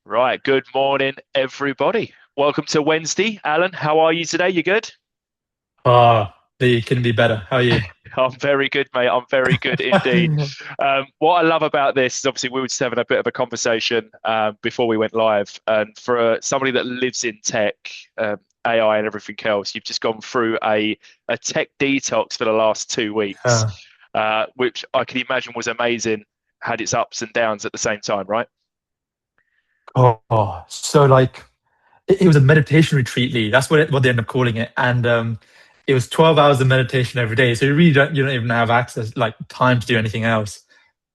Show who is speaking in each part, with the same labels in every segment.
Speaker 1: Right, good morning, everybody. Welcome to Wednesday. Alan, how are you today? You good?
Speaker 2: They can be better. How are you?
Speaker 1: I'm very good, mate. I'm very good indeed. What I love about this is obviously we were just having a bit of a conversation before we went live. And for somebody that lives in tech, AI, and everything else, you've just gone through a tech detox for the last 2 weeks,
Speaker 2: Uh,
Speaker 1: which I can imagine was amazing, had its ups and downs at the same time, right?
Speaker 2: so like it was a meditation retreat, Lee. That's what they end up calling it. And it was 12 hours of meditation every day. So you don't even have access, like time to do anything else.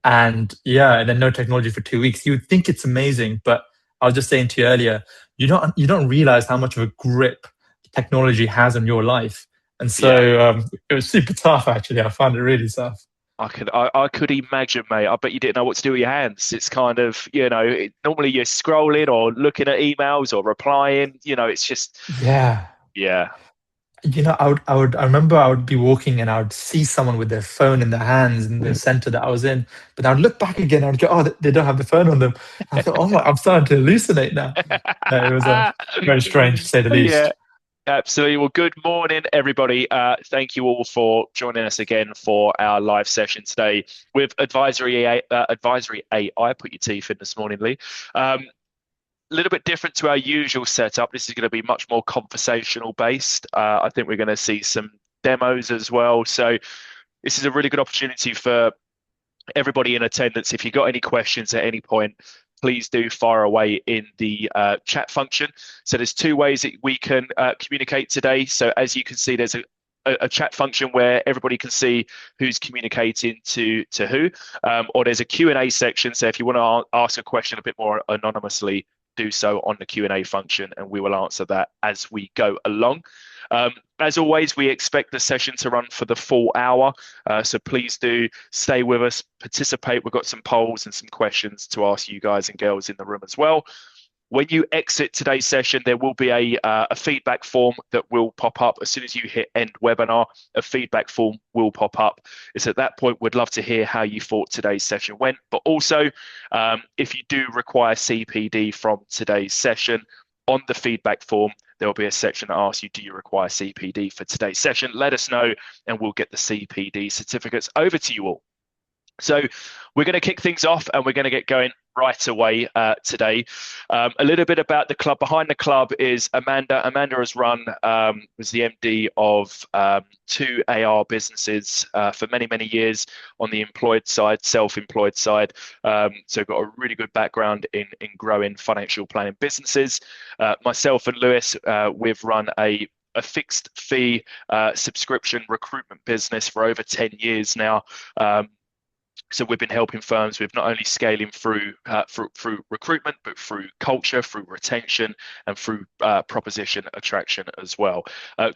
Speaker 2: And yeah, and then no technology for 2 weeks. You would think it's amazing, but I was just saying to you earlier, you don't realize how much of a grip technology has on your life. And
Speaker 1: Yeah.
Speaker 2: so it was super tough actually. I found it really tough.
Speaker 1: I could imagine, mate. I bet you didn't know what to do with your hands. It's kind of, normally you're scrolling or looking at emails or replying. It's just,
Speaker 2: Yeah.
Speaker 1: yeah,
Speaker 2: I remember I would be walking and I would see someone with their phone in their hands in the center that I was in, but I would look back again. I would go, oh, they don't have the phone on them. I thought, oh, I'm starting to hallucinate now. It was very strange to say the
Speaker 1: yeah,
Speaker 2: least.
Speaker 1: absolutely. Well, good morning, everybody. Thank you all for joining us again for our live session today with Advisory AI. Advisory AI. Put your teeth in this morning, Lee. A little bit different to our usual setup. This is going to be much more conversational based. I think we're going to see some demos as well. So this is a really good opportunity for everybody in attendance. If you've got any questions at any point, please do fire away in the chat function. So there's two ways that we can communicate today. So as you can see, there's a chat function where everybody can see who's communicating to who, or there's a Q&A section. So if you want to ask a question a bit more anonymously, do so on the Q&A function, and we will answer that as we go along. As always, we expect the session to run for the full hour, so please do stay with us, participate. We've got some polls and some questions to ask you guys and girls in the room as well. When you exit today's session, there will be a feedback form that will pop up. As soon as you hit end webinar, a feedback form will pop up. It's at that point we'd love to hear how you thought today's session went. But also, if you do require CPD from today's session, on the feedback form, there will be a section that asks you, do you require CPD for today's session? Let us know, and we'll get the CPD certificates over to you all. So we're going to kick things off and we're going to get going right away today. A little bit about the club. Behind the club is Amanda. Amanda has was the MD of two AR businesses for many, many years on the employed side, self-employed side. So got a really good background in growing financial planning businesses. Myself and Lewis, we've run a fixed fee subscription recruitment business for over 10 years now. So we've been helping firms with not only scaling through recruitment, but through culture, through retention, and through proposition attraction as well.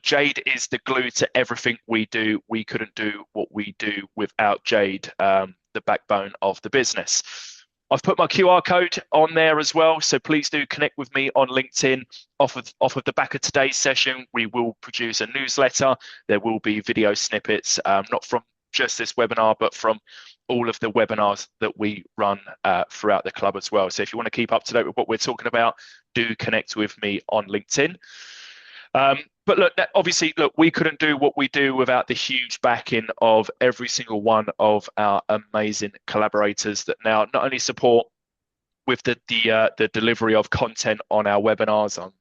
Speaker 1: Jade is the glue to everything we do. We couldn't do what we do without Jade, the backbone of the business. I've put my QR code on there as well, so please do connect with me on LinkedIn. Off of the back of today's session, we will produce a newsletter. There will be video snippets, not from just this webinar, but from all of the webinars that we run throughout the club as well. So if you want to keep up to date with what we're talking about, do connect with me on LinkedIn. But look, obviously, we couldn't do what we do without the huge backing of every single one of our amazing collaborators that now not only support with the delivery of content on our webinars, on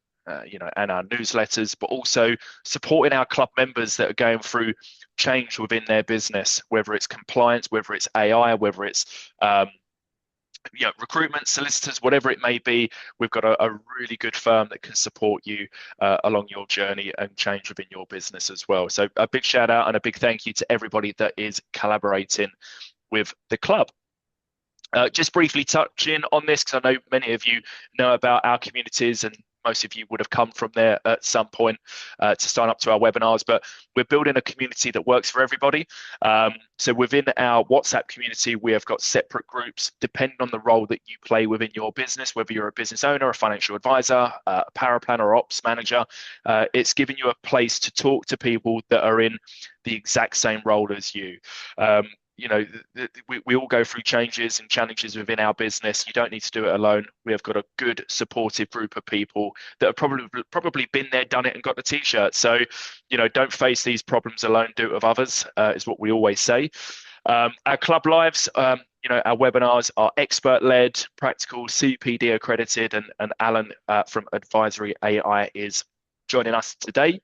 Speaker 1: and our newsletters, but also supporting our club members that are going through change within their business, whether it's compliance, whether it's AI, whether it's recruitment, solicitors, whatever it may be. We've got a really good firm that can support you along your journey and change within your business as well. So a big shout out and a big thank you to everybody that is collaborating with the club. Just briefly touching on this, because I know many of you know about our communities and most of you would have come from there at some point to sign up to our webinars, but we're building a community that works for everybody. So within our WhatsApp community, we have got separate groups depending on the role that you play within your business, whether you're a business owner, a financial advisor, a power planner, or ops manager. It's giving you a place to talk to people that are in the exact same role as you. we all go through changes and challenges within our business. You don't need to do it alone. We have got a good supportive group of people that have probably been there, done it, and got the t-shirt. So, don't face these problems alone, do it with others, is what we always say. Our club lives, our webinars are expert-led, practical, CPD accredited, and Alan from Advisory AI is joining us today.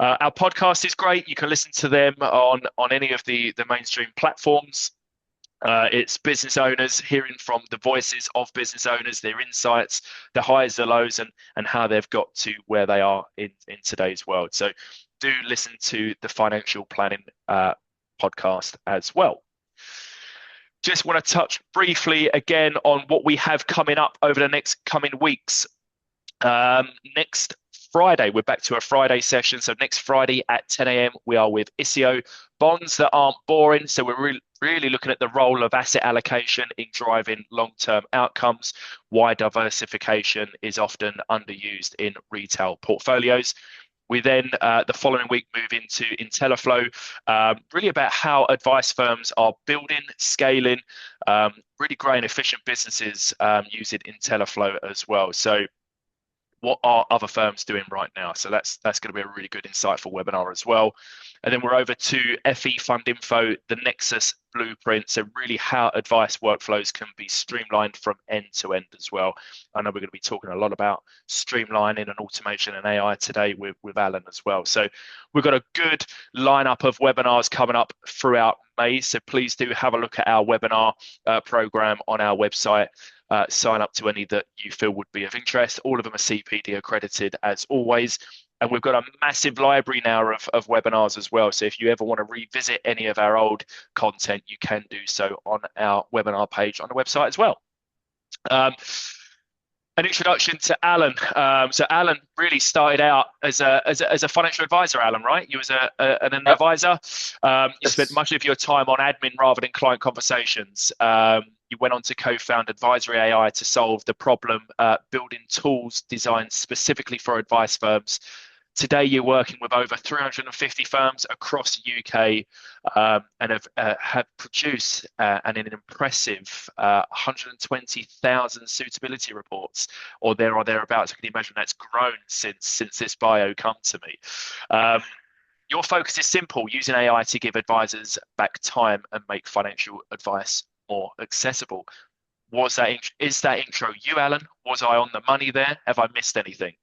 Speaker 1: Our podcast is great. You can listen to them on any of the mainstream platforms. It's business owners hearing from the voices of business owners, their insights, the highs, the lows, and how they've got to where they are in today's world. So do listen to the financial planning podcast as well. Just want to touch briefly again on what we have coming up over the next coming weeks. Next Friday, we're back to a Friday session. So next Friday at 10 a.m, we are with ISIO, bonds that aren't boring. So we're really looking at the role of asset allocation in driving long-term outcomes, why diversification is often underused in retail portfolios. We then, the following week, move into IntelliFlow, really about how advice firms are building, scaling, really growing efficient businesses using IntelliFlow as well. So what are other firms doing right now? So that's going to be a really good, insightful webinar as well. And then we're over to FE Fund Info, the Nexus Blueprint. So really how advice workflows can be streamlined from end to end as well. I know we're going to be talking a lot about streamlining and automation and AI today with Alan as well. So we've got a good lineup of webinars coming up throughout May. So please do have a look at our webinar program on our website. Sign up to any that you feel would be of interest. All of them are CPD accredited as always. And we've got a massive library now of webinars as well. So if you ever want to revisit any of our old content, you can do so on our webinar page on the website as well. An introduction to Alan. So Alan really started out as a financial advisor, Alan, right? You was an advisor. You spent much of your time on admin rather than client conversations. You went on to co-found AdvisoryAI to solve the problem, building tools designed specifically for advice firms. Today, you're working with over 350 firms across the UK and have produced an impressive 120,000 suitability reports, or there or thereabouts. I can imagine that's grown since this bio come to me. Your focus is simple: using AI to give advisors back time and make financial advice more accessible. Is that intro you, Alan? Was I on the money there? Have I missed anything?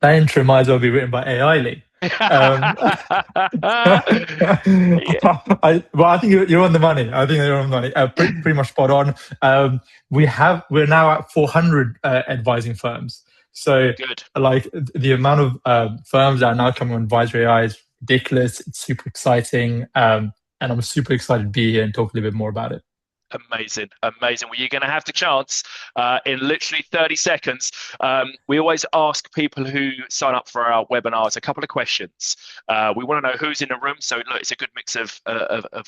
Speaker 2: That intro might as well be written by AI, Lee. I think you're on the money. I think you're on the money. Pretty much spot on. We're now at 400 advising firms. So,
Speaker 1: good.
Speaker 2: Like the amount of firms that are now coming on AdvisoryAI is ridiculous. It's super exciting, and I'm super excited to be here and talk a little bit more about it.
Speaker 1: Amazing. Well, you're going to have the chance in literally 30 seconds. We always ask people who sign up for our webinars a couple of questions. We want to know who's in the room. So look, it's a good mix of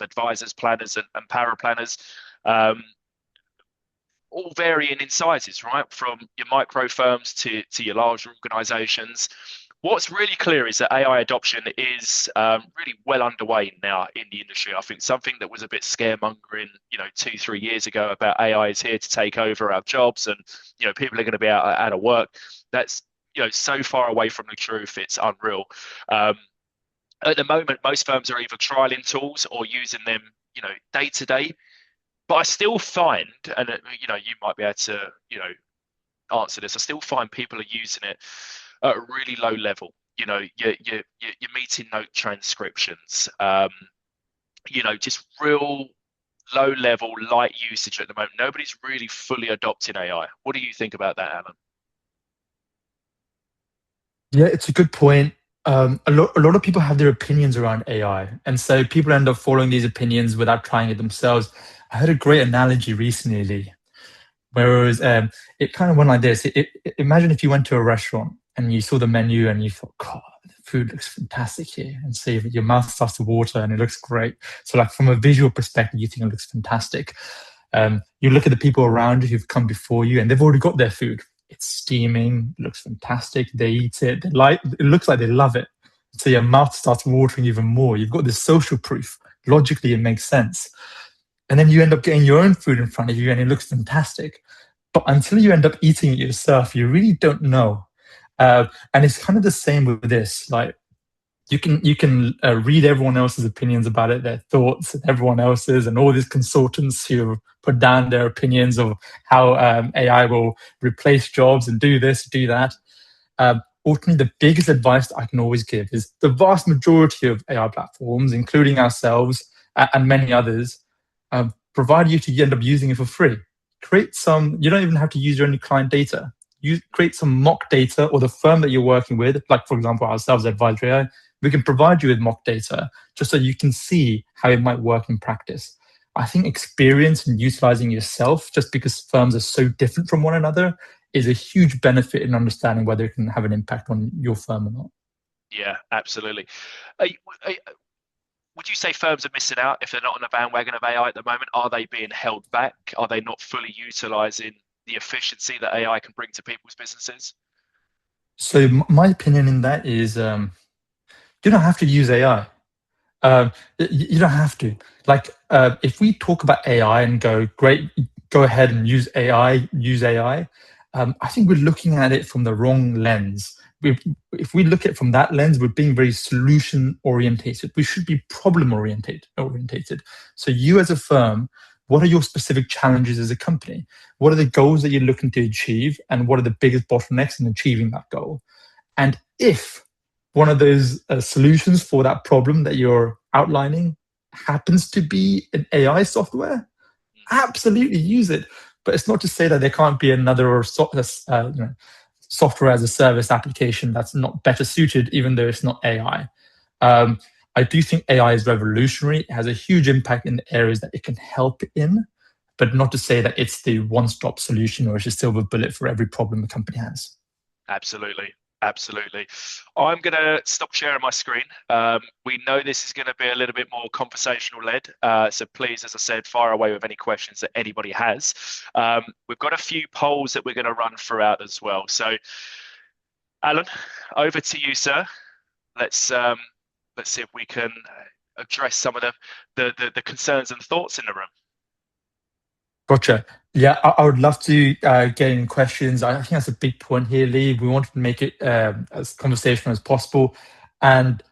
Speaker 1: advisors, planners, and para planners. All varying in sizes, right? From your micro firms to your larger organizations. What's really clear is that AI adoption is really well underway now in the industry. I think something that was a bit scaremongering, 2-3 years ago about AI is here to take over our jobs and, people are going to be out of work. That's, so far away from the truth, it's unreal. At the moment, most firms are either trialing tools or using them, day to day. But I still find, and, you might be able to, answer this, I still find people are using it at a really low level. Your meeting note transcriptions, just real low level, light usage at the moment. Nobody's really fully adopting AI. What do you think about that, Alan?
Speaker 2: Yeah, it's a good point. A lot of people have their opinions around AI, and so people end up following these opinions without trying it themselves. I heard a great analogy recently, whereas it kind of went like this. Imagine if you went to a restaurant and you saw the menu and you thought, God, the food looks fantastic here. And so your mouth starts to water and it looks great. So like from a visual perspective, you think it looks fantastic. You look at the people around you who've come before you and they've already got their food. It's steaming, it looks fantastic. They eat it. It looks like they love it. So your mouth starts watering even more. You've got this social proof logically it makes sense. And then you end up getting your own food in front of you and it looks fantastic. But until you end up eating it yourself, you really don't know. And it's kind of the same with this. Like, you can read everyone else's opinions about it, their thoughts, and everyone else's, and all these consultants who put down their opinions of how AI will replace jobs and do this, do that. Ultimately, the biggest advice that I can always give is the vast majority of AI platforms, including ourselves and many others, provide you to end up using it for free. Create some. You don't even have to use your own client data. You create some mock data, or the firm that you're working with, like for example ourselves, AdvisoryAI, we can provide you with mock data just so you can see how it might work in practice. I think experience and utilizing yourself, just because firms are so different from one another, is a huge benefit in understanding whether it can have an impact on your firm or not.
Speaker 1: Yeah, absolutely. Would you say firms are missing out if they're not on the bandwagon of AI at the moment? Are they being held back? Are they not fully utilizing the efficiency that AI can bring to people's businesses?
Speaker 2: So my opinion in that is, you don't have to use AI. You don't have to. Like, if we talk about AI and go, great, go ahead and use AI, use AI. I think we're looking at it from the wrong lens. If we look at it from that lens, we're being very solution orientated. We should be problem orientated. So you as a firm, what are your specific challenges as a company? What are the goals that you're looking to achieve? And what are the biggest bottlenecks in achieving that goal? And if one of those solutions for that problem that you're outlining happens to be an AI software, absolutely use it. But it's not to say that there can't be another software as a service application that's not better suited, even though it's not AI. I do think AI is revolutionary. It has a huge impact in the areas that it can help in, but not to say that it's the one-stop solution or it's a silver bullet for every problem a company has.
Speaker 1: Absolutely. Absolutely. I'm going to stop sharing my screen. We know this is going to be a little bit more conversational led. So please, as I said, fire away with any questions that anybody has. We've got a few polls that we're going to run throughout as well. So Alan, over to you, sir. Let's see if we can address some of the concerns and thoughts in the room.
Speaker 2: Gotcha. Yeah, I would love to get in questions. I think that's a big point here, Lee. We wanted to make it as conversational as possible. And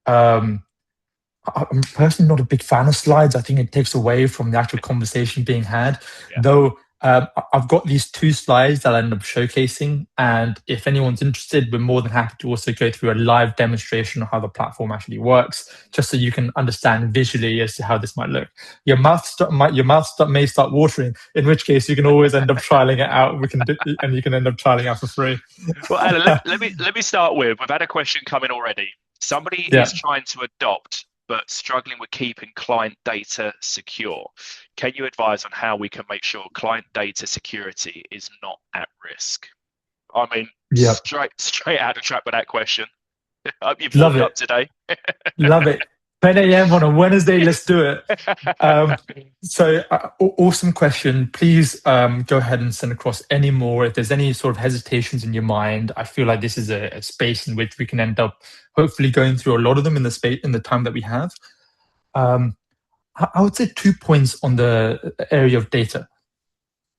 Speaker 2: I'm personally not a big fan of slides. I think it takes away from the actual conversation being had. Yeah. Though I've got these 2 slides that I end up showcasing. And if anyone's interested, we're more than happy to also go through a live demonstration of how the platform actually works, just so you can understand visually as to how this might look. Your mouth may start watering, in which case you can always end up trialing it out. And you can end up trialing out for free.
Speaker 1: Well, Alan, let me start with, we've had a question coming already. Somebody is trying to adopt but struggling with keeping client data secure. Can you advise on how we can make sure client data security is not at risk? I mean, straight out of trap with that question. I hope you've warmed up today.
Speaker 2: Love it. 10 a.m. on a Wednesday, let's do it. So awesome question. Please go ahead and send across any more. If there's any sort of hesitations in your mind, I feel like this is a space in which we can end up hopefully going through a lot of them in the time that we have. I would say 2 points on the area of data.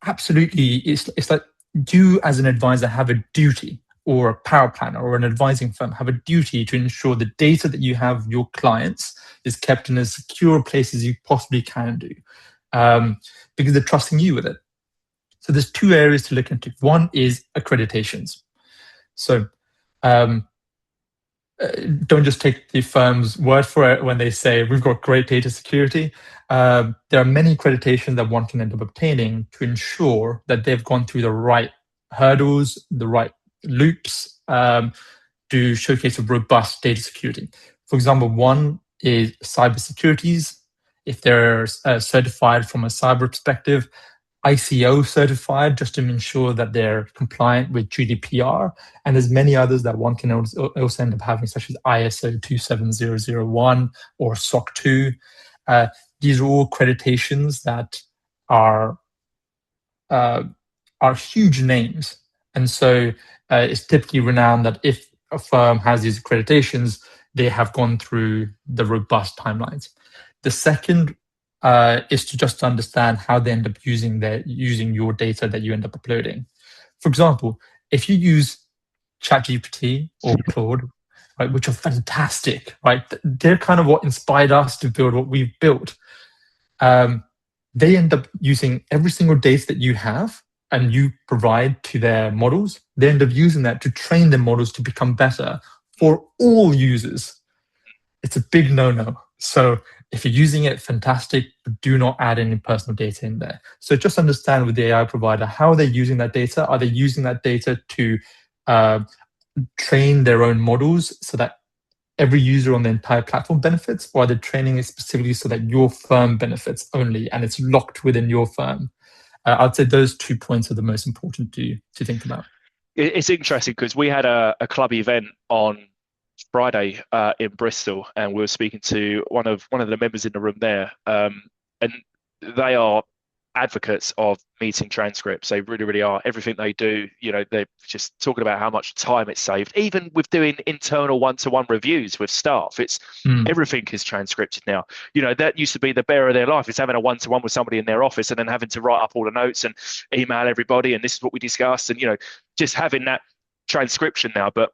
Speaker 2: Absolutely, it's like you as an advisor have a duty, or a power planner or an advising firm have a duty to ensure the data that you have your clients is kept in as secure place as you possibly can do, because they're trusting you with it. So there's 2 areas to look into. One is accreditations. So don't just take the firm's word for it when they say we've got great data security. There are many accreditations that one can end up obtaining to ensure that they've gone through the right hurdles, the right loops to showcase a robust data security. For example, one is cybersecurities. If they're certified from a cyber perspective, ICO certified, just to ensure that they're compliant with GDPR. And there's many others that one can also end up having, such as ISO 27001 or SOC 2. These are all accreditations that are huge names. And so it's typically renowned that if a firm has these accreditations, they have gone through the robust timelines. The second is to just understand how they end up using your data that you end up uploading. For example, if you use ChatGPT or Claude, right, which are fantastic, right? They're kind of what inspired us to build what we've built. They end up using every single data that you have and you provide to their models. They end up using that to train their models to become better for all users. It's a big no-no. So if you're using it, fantastic, but do not add any personal data in there. So just understand with the AI provider, how they're using that data. Are they using that data to train their own models so that every user on the entire platform benefits, or are they training it specifically so that your firm benefits only and it's locked within your firm? I'd say those 2 points are the most important to think about.
Speaker 1: It's interesting because we had a club event on Friday in Bristol, and we were speaking to one of the members in the room there, and they are advocates of meeting transcripts. They really, really are. Everything they do, they're just talking about how much time it's saved. Even with doing internal one-to-one reviews with staff, it's everything is transcripted now. That used to be the bear of their life, is having a one-to-one with somebody in their office and then having to write up all the notes and email everybody, and this is what we discussed, and just having that transcription now. But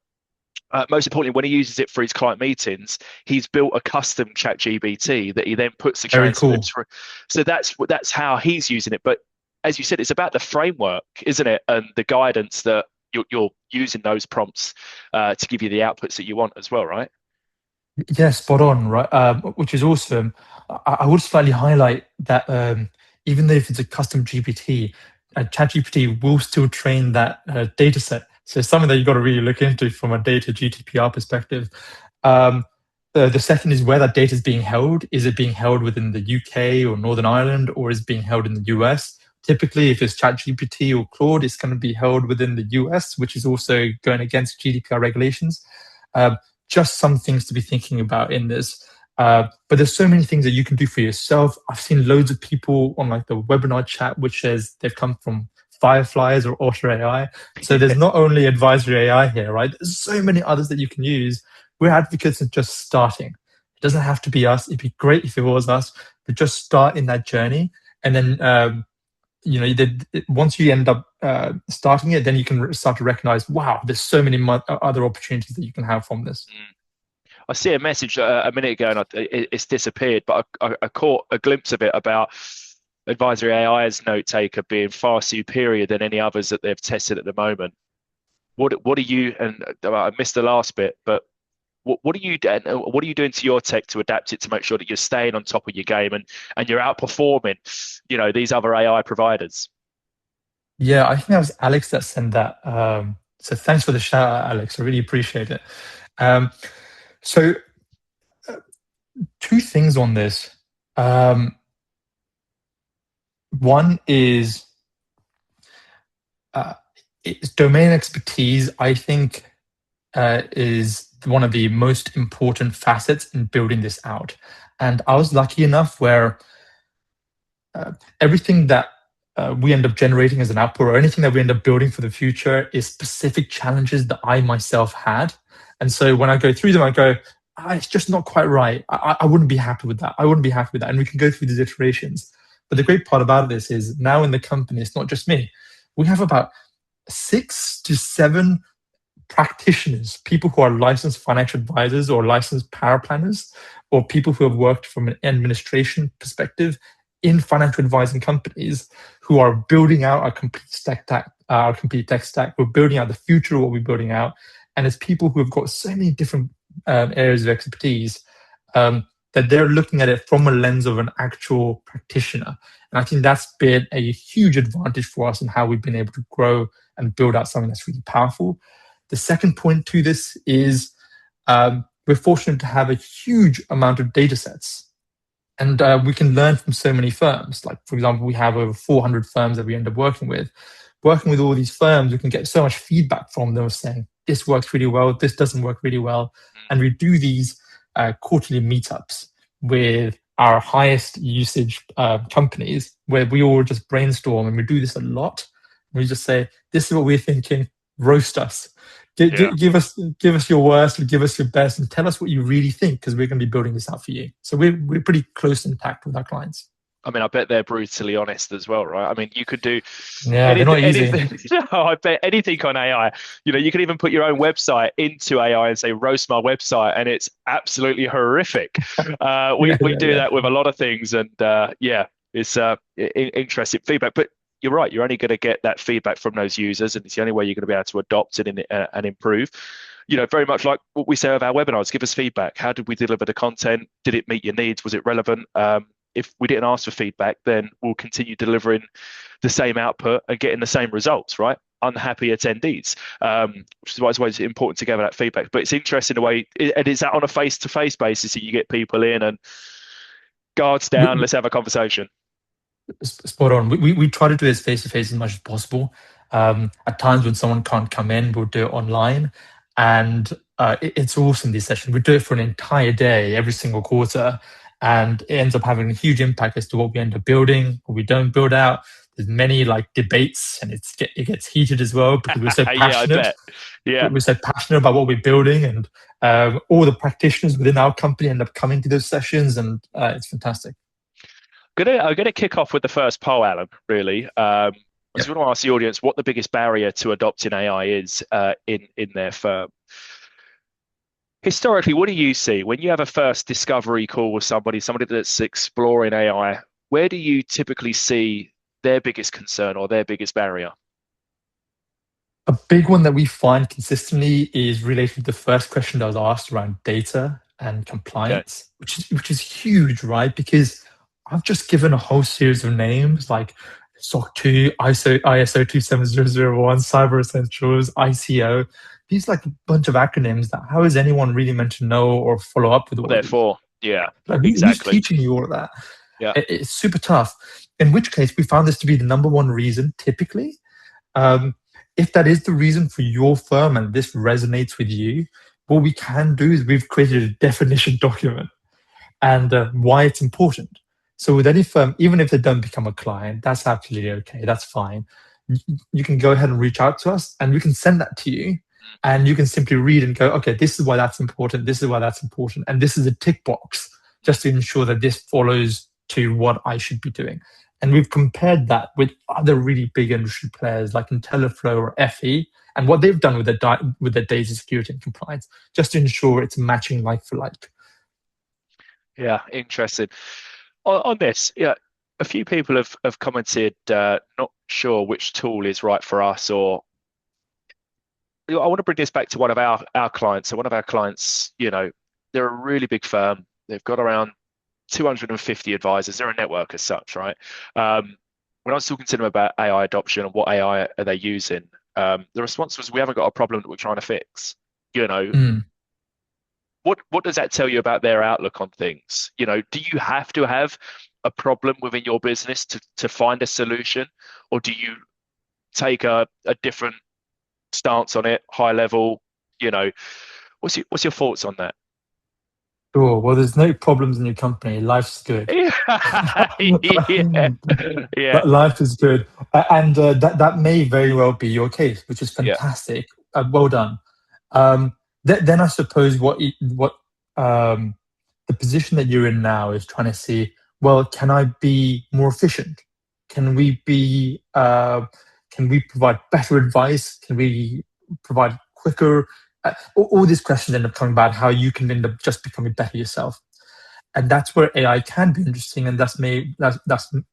Speaker 1: most importantly, when he uses it for his client meetings, he's built a custom ChatGPT that he then puts the transcripts through. So that's how he's using it. But as you said, it's about the framework, isn't it? And the guidance that you're using those prompts to give you the outputs that you want as well, right?
Speaker 2: Yeah, spot on, right? Which is awesome. I would slightly highlight that even though if it's a custom GPT, ChatGPT will still train that data set. So it's something that you've got to really look into from a data GDPR perspective. The second is where that data is being held. Is it being held within the UK or Northern Ireland, or is it being held in the US? Typically, if it's ChatGPT or Claude, it's going to be held within the US, which is also going against GDPR regulations. Just some things to be thinking about in this. But there's so many things that you can do for yourself. I've seen loads of people on like the webinar chat, which says they've come from Fireflies or Otter AI. So there's not only Advisory AI here, right? There's so many others that you can use. We're advocates of just starting. It doesn't have to be us. It'd be great if it was us, but just start in that journey. And then, once you end up starting it, then you can start to recognize, wow, there's so many other opportunities that you can have from this.
Speaker 1: I see a message a minute ago and it's disappeared, but I caught a glimpse of it about Advisory AI's note taker being far superior than any others that they've tested at the moment. What are you, and I missed the last bit, but what are you doing to your tech to adapt it to make sure that you're staying on top of your game and you're outperforming, these other AI providers?
Speaker 2: Yeah, I think that was Alex that sent that. So thanks for the shout out, Alex. I really appreciate it. So two things on this. One is it's domain expertise, I think, is one of the most important facets in building this out. And I was lucky enough where everything that we end up generating as an output, or anything that we end up building for the future, is specific challenges that I myself had. And so when I go through them, I go, it's just not quite right. I wouldn't be happy with that. I wouldn't be happy with that. And we can go through these iterations. But the great part about this is now in the company, it's not just me. We have about 6 to 7 practitioners, people who are licensed financial advisors or licensed power planners, or people who have worked from an administration perspective in financial advising companies, who are building out our complete tech stack. We're building out the future of what we're building out. And it's people who have got so many different areas of expertise that they're looking at it from a lens of an actual practitioner. And I think that's been a huge advantage for us in how we've been able to grow and build out something that's really powerful. The second point to this is we're fortunate to have a huge amount of data sets. And we can learn from so many firms. Like, for example, we have over 400 firms that we end up working with. Working with all these firms, we can get so much feedback from them saying, this works really well, this doesn't work really well. And we do these quarterly meetups with our highest usage companies, where we all just brainstorm, and we do this a lot. We just say, this is what we're thinking, roast us.
Speaker 1: Yeah.
Speaker 2: Give us your worst, give us your best, and tell us what you really think, because we're going to be building this out for you. So we're pretty close and packed with our clients.
Speaker 1: I mean, I bet they're brutally honest as well, right? I mean, you could do
Speaker 2: Yeah, they're
Speaker 1: anything,
Speaker 2: not easy.
Speaker 1: anything. I bet anything on AI. You can even put your own website into AI and say, roast my website, and it's absolutely horrific. We
Speaker 2: Yeah,
Speaker 1: we
Speaker 2: yeah,
Speaker 1: do
Speaker 2: yeah.
Speaker 1: that with a lot of things, and yeah, it's interesting feedback. But you're right, you're only going to get that feedback from those users, and it's the only way you're going to be able to adopt it and improve. Very much like what we say of our webinars, give us feedback. How did we deliver the content? Did it meet your needs? Was it relevant? If we didn't ask for feedback, then we'll continue delivering the same output and getting the same results, right? Unhappy attendees, which is why it's always important to gather that feedback. But it's interesting the way, and is that on a face-to-face basis that you get people in and guards down, let's have a conversation.
Speaker 2: Spot on. We try to do this face to face as much as possible. At times when someone can't come in, we'll do it online, and it's awesome. These sessions, we do it for an entire day, every single quarter, and it ends up having a huge impact as to what we end up building, what we don't build out. There's many like debates, and it gets heated as well, because we're so
Speaker 1: Yeah, I
Speaker 2: passionate.
Speaker 1: bet. Yeah.
Speaker 2: We're so passionate about what we're building, and all the practitioners within our company end up coming to those sessions, and it's fantastic.
Speaker 1: I'm gonna kick off with the first poll, Alan. Really, I just want to ask the audience what the biggest barrier to adopting AI is in their firm. Historically, what do you see when you have a first discovery call with somebody that's exploring AI? Where do you typically see their biggest concern or their biggest barrier?
Speaker 2: A big one that we find consistently is related to the first question that was asked around data and compliance, which is huge, right? Because I've just given a whole series of names like SOC 2, ISO 27001, Cyber Essentials, ICO. These like a bunch of acronyms that how is anyone really meant to know or follow up with all of these?
Speaker 1: Therefore, yeah,
Speaker 2: Like, who's
Speaker 1: exactly.
Speaker 2: teaching you all of that?
Speaker 1: Yeah.
Speaker 2: It's super tough. In which case, we found this to be the number one reason typically. If that is the reason for your firm and this resonates with you, what we can do is we've created a definition document and why it's important. So with any firm, even if they don't become a client, that's absolutely okay. That's fine. You can go ahead and reach out to us and we can send that to you. And you can simply read and go, okay, this is why that's important. This is why that's important. And this is a tick box just to ensure that this follows to what I should be doing. And we've compared that with other really big industry players like Intelliflo or FE and what they've done with their data security and compliance, just to ensure it's matching like for like.
Speaker 1: Yeah, interesting. On this, yeah, a few people have commented, not sure which tool is right for us, or I want to bring this back to one of our clients. So one of our clients, they're a really big firm. They've got around 250 advisors. They're a network as such, right? When I was talking to them about AI adoption and what AI are they using, the response was, we haven't got a problem that we're trying to fix. What does that tell you about their outlook on things? Do you have to have a problem within your business to find a solution, or do you take a different stance on it, high level? What's your thoughts on that?
Speaker 2: Sure. Well, there's no problems in your company. Life's good.
Speaker 1: Yeah.
Speaker 2: Life is good, and that may very well be your case, which is fantastic. Well done. Then I suppose what the position that you're in now is trying to see, well, can I be more efficient? Can we provide better advice? Can we provide quicker? All these questions end up coming about how you can end up just becoming better yourself. And that's where AI can be interesting, and that's an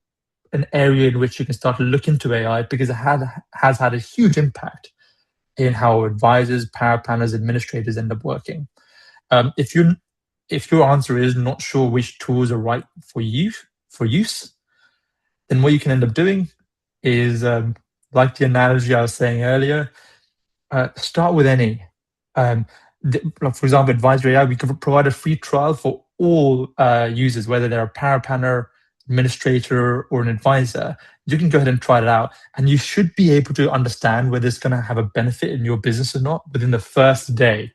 Speaker 2: area in which you can start to look into AI, because it has had a huge impact in how advisors, power planners, administrators end up working. If your answer is not sure which tools are right for use, then what you can end up doing is, like the analogy I was saying earlier, start with any. For example, AdvisoryAI, we can provide a free trial for all users, whether they're a power planner, administrator, or an advisor. You can go ahead and try it out, and you should be able to understand whether it's going to have a benefit in your business or not within the first day.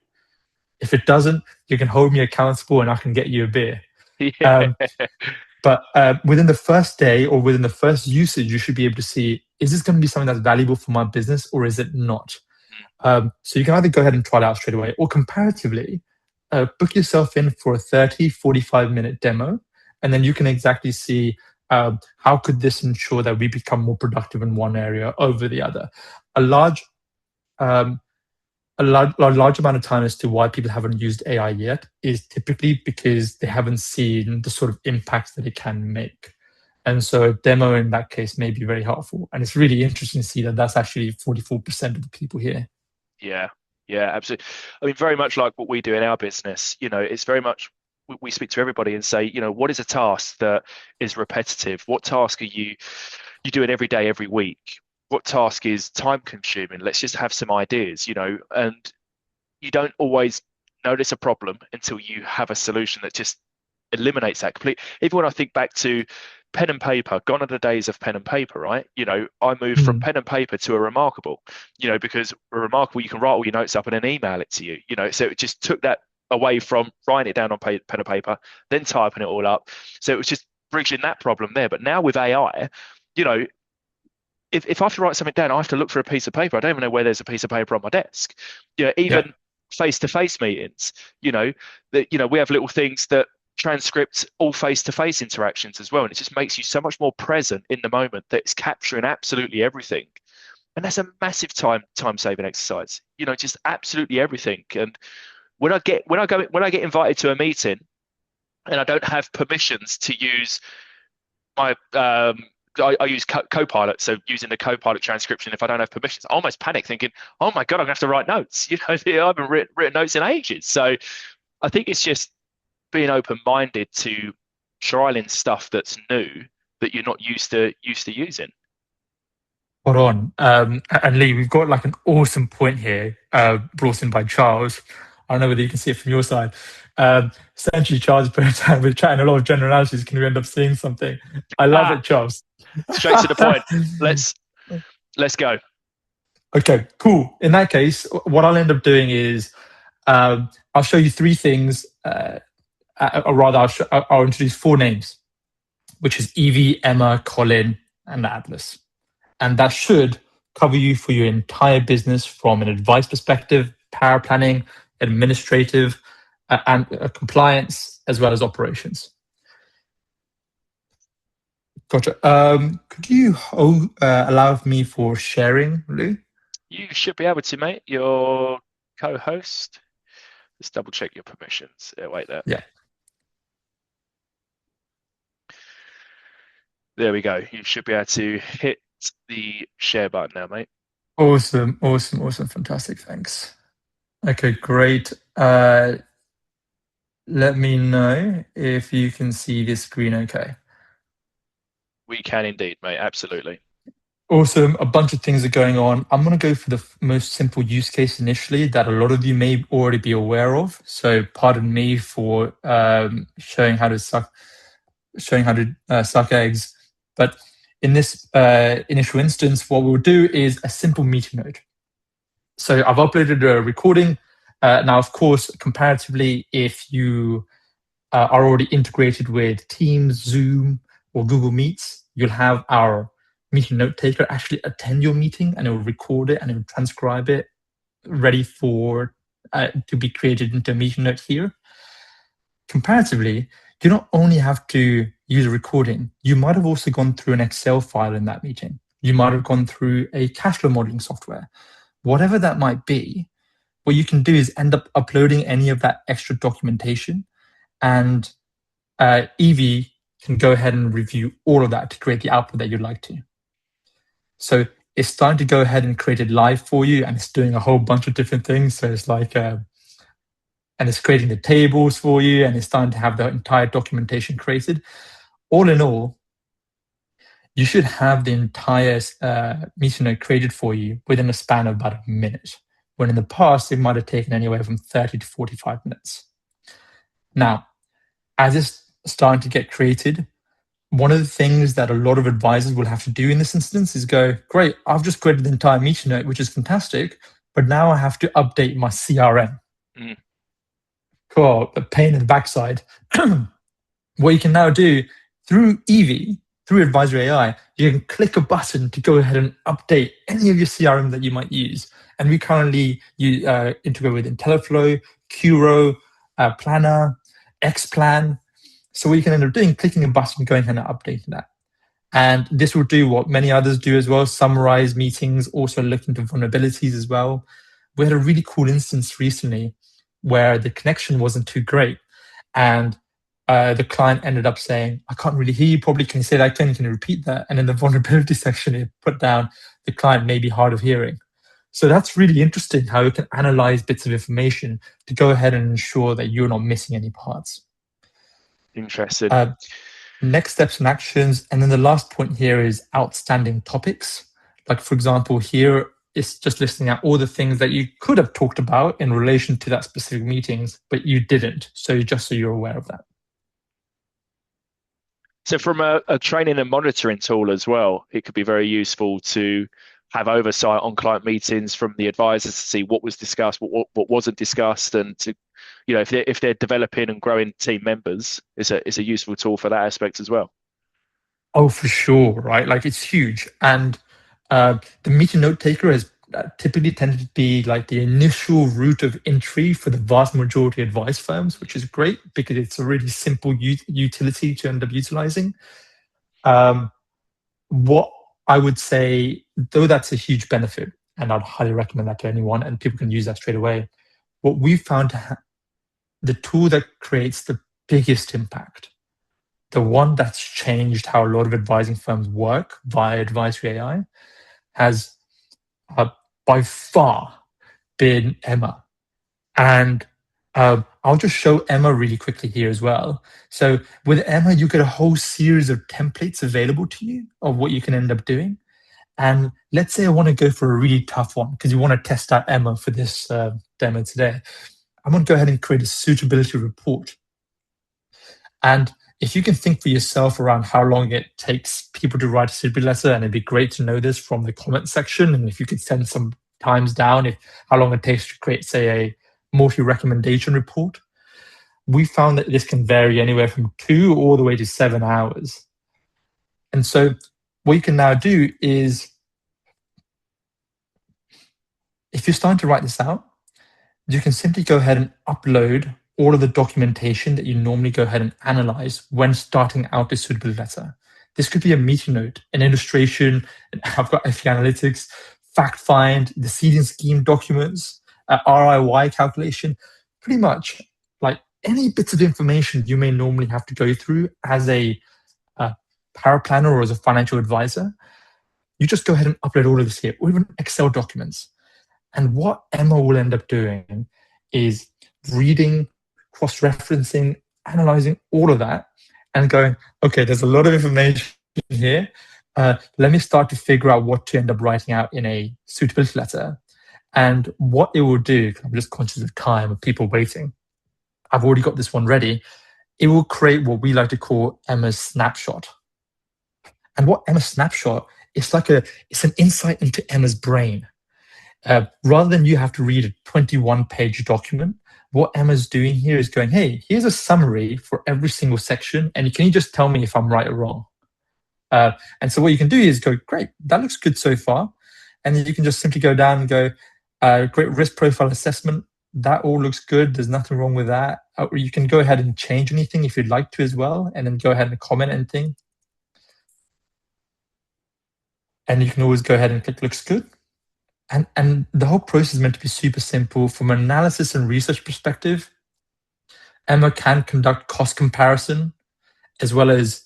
Speaker 2: If it doesn't, you can hold me accountable and I can get you a beer.
Speaker 1: Yeah.
Speaker 2: But within the first day or within the first usage, you should be able to see, is this going to be something that's valuable for my business or is it not? So you can either go ahead and try it out straight away, or comparatively, book yourself in for a 30, 45-minute demo, and then you can exactly see how could this ensure that we become more productive in one area over the other. A large large amount of time as to why people haven't used AI yet is typically because they haven't seen the sort of impacts that it can make. And so a demo in that case may be very helpful. And it's really interesting to see that that's actually 44% of the people here.
Speaker 1: Yeah, absolutely. I mean, very much like what we do in our business, it's very much we speak to everybody and say, what is a task that is repetitive? What task are you doing every day, every week? What task is time consuming? Let's just have some ideas, and you don't always notice a problem until you have a solution that just eliminates that completely. Even when I think back to pen and paper, gone are the days of pen and paper, right? I moved from pen and paper to a Remarkable, because a Remarkable, you can write all your notes up and then email it to you, so it just took that away from writing it down on pen and paper, then typing it all up. So it was just bridging that problem there. But now with AI, if I have to write something down, I have to look for a piece of paper. I don't even know where there's a piece of paper on my desk. Even face-to-face meetings, that we have little things that transcript all face-to-face interactions as well, and it just makes you so much more present in the moment that it's capturing absolutely everything. And that's a massive time-saving exercise. Just absolutely everything. And when I get invited to a meeting and I don't have permissions to use my I use Copilot, so using the Copilot transcription, if I don't have permissions, I almost panic thinking, oh my God, I'm going to have to write notes. I haven't written notes in ages. So I think it's just being open-minded to trialing stuff that's new that you're not used to using.
Speaker 2: Spot on. And Lee, we've got like an awesome point here brought in by Charles. I don't know whether you can see it from your side. Essentially, Charles put down, we're chatting a lot of generalities. Can we end up seeing something? I love it, Charles.
Speaker 1: Straight to the point. Let's go.
Speaker 2: Okay, cool. In that case, what I'll end up doing is I'll show you three things, or rather, I'll introduce four names, which is Evie, Emma, Colin, and Atlas. And that should cover you for your entire business from an advice perspective, power planning, administrative, and compliance, as well as operations. Gotcha. Could you allow me for sharing, Lou?
Speaker 1: You should be able to, mate. Your co-host. Let's double check your permissions. Wait there.
Speaker 2: Yeah.
Speaker 1: There we go. You should be able to hit the share button now, mate.
Speaker 2: Awesome. Fantastic. Thanks. Okay, great. Let me know if you can see this screen okay.
Speaker 1: We can indeed, mate. Absolutely.
Speaker 2: Awesome. A bunch of things are going on. I'm going to go for the most simple use case initially that a lot of you may already be aware of. So pardon me for showing how to suck eggs. But in this initial instance, what we'll do is a simple meeting note. So I've uploaded a recording. Now, of course, comparatively, if you are already integrated with Teams, Zoom, or Google Meets, you'll have our meeting note taker actually attend your meeting, and it will record it and it will transcribe it, ready for to be created into a meeting note here. Comparatively, you don't only have to use a recording. You might have also gone through an Excel file in that meeting. You might have gone through a cash flow modeling software. Whatever that might be, what you can do is end up uploading any of that extra documentation, and Evie can go ahead and review all of that to create the output that you'd like to. So it's starting to go ahead and create it live for you, and it's doing a whole bunch of different things. So it's like, and it's creating the tables for you, and it's starting to have the entire documentation created. All in all, you should have the entire meeting note created for you within a span of about a minute, when in the past, it might have taken anywhere from 30 to 45 minutes. Now, as it's starting to get created, one of the things that a lot of advisors will have to do in this instance is go, great, I've just created the entire meeting note, which is fantastic, but now I have to update my CRM. Cool, a pain in the backside. What you can now do through Evie through Advisory AI, you can click a button to go ahead and update any of your CRM that you might use. And we currently integrate with IntelliFlow, Curo, Planner, Xplan. So what you can end up doing, clicking a button, going ahead and updating that. And this will do what many others do as well, summarize meetings, also look into vulnerabilities as well. We had a really cool instance recently where the connection wasn't too great. And the client ended up saying, I can't really hear you properly. Can you say that again? Can you repeat that? And in the vulnerability section, it put down the client may be hard of hearing. So that's really interesting how you can analyze bits of information to go ahead and ensure that you're not missing any parts.
Speaker 1: Interesting.
Speaker 2: Next steps and actions. And then the last point here is outstanding topics. Like, for example, here it's just listing out all the things that you could have talked about in relation to that specific meetings, but you didn't. So just so you're aware of that.
Speaker 1: So from a training and monitoring tool as well, it could be very useful to have oversight on client meetings from the advisors to see what was discussed, what wasn't discussed, and to, if they're developing and growing team members, it's a useful tool for that aspect as well.
Speaker 2: Oh, for sure, right? Like, it's huge. And the meeting note taker has typically tended to be like the initial route of entry for the vast majority of advice firms, which is great because it's a really simple utility to end up utilizing. What I would say, though that's a huge benefit, and I'd highly recommend that to anyone, and people can use that straight away, what we've found the tool that creates the biggest impact, the one that's changed how a lot of advising firms work via AdvisoryAI, has by far been Emma. And I'll just show Emma really quickly here as well. So with Emma, you get a whole series of templates available to you of what you can end up doing. And let's say I want to go for a really tough one because you want to test out Emma for this demo today. I'm going to go ahead and create a suitability report. And if you can think for yourself around how long it takes people to write a suitability letter, and it'd be great to know this from the comment section, and if you could send some times down, how long it takes to create, say, a multi-recommendation report, we found that this can vary anywhere from 2 all the way to 7 hours. And so what you can now do is, if you're starting to write this out, you can simply go ahead and upload all of the documentation that you normally go ahead and analyze when starting out a suitability letter. This could be a meeting note, an illustration, I've got FE analytics, fact find, the seeding scheme documents, ROI calculation, pretty much like any bits of information you may normally have to go through as a power planner or as a financial advisor. You just go ahead and upload all of this here, or even Excel documents. And what Emma will end up doing is reading, cross-referencing, analyzing all of that and going, okay, there's a lot of information here. Let me start to figure out what to end up writing out in a suitability letter. And what it will do, I'm just conscious of time, of people waiting. I've already got this one ready. It will create what we like to call Emma's snapshot. And what Emma's snapshot, it's an insight into Emma's brain. Rather than you have to read a 21-page document, what Emma's doing here is going, hey, here's a summary for every single section, and can you just tell me if I'm right or wrong? And so what you can do is go, great, that looks good so far. And then you can just simply go down and go, great risk profile assessment. That all looks good. There's nothing wrong with that. Or you can go ahead and change anything if you'd like to as well, and then go ahead and comment anything. And you can always go ahead and click looks good. And the whole process is meant to be super simple. From an analysis and research perspective, Emma can conduct cost comparison as well as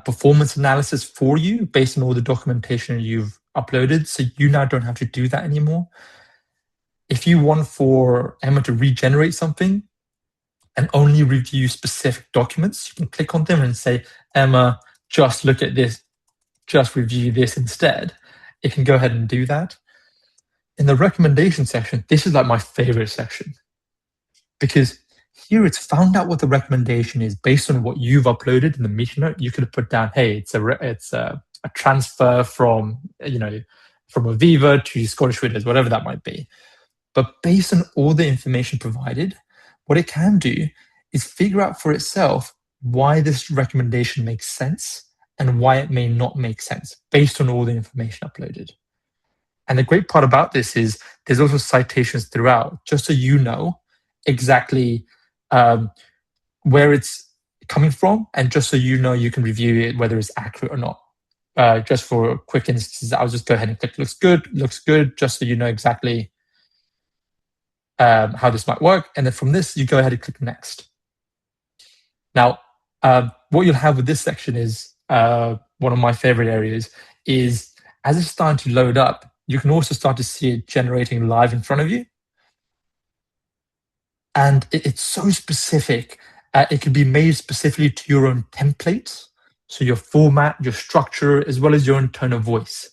Speaker 2: performance analysis for you based on all the documentation you've uploaded. So you now don't have to do that anymore. If you want for Emma to regenerate something and only review specific documents, you can click on them and say, Emma, just look at this, just review this instead. It can go ahead and do that. In the recommendation section, this is like my favorite section because here it's found out what the recommendation is based on what you've uploaded in the meeting note. You could have put down, hey, it's a transfer from Aviva to Scottish Widows, whatever that might be. But based on all the information provided, what it can do is figure out for itself why this recommendation makes sense and why it may not make sense based on all the information uploaded. And the great part about this is there's also citations throughout, just so you know exactly where it's coming from, and just so you know you can review it, whether it's accurate or not. Just for quick instances, I'll just go ahead and click looks good, just so you know exactly how this might work. And then from this, you go ahead and click next. Now, what you'll have with this section is one of my favorite areas is as it's starting to load up, you can also start to see it generating live in front of you. And it's so specific. It can be made specifically to your own templates. So your format, your structure, as well as your own tone of voice.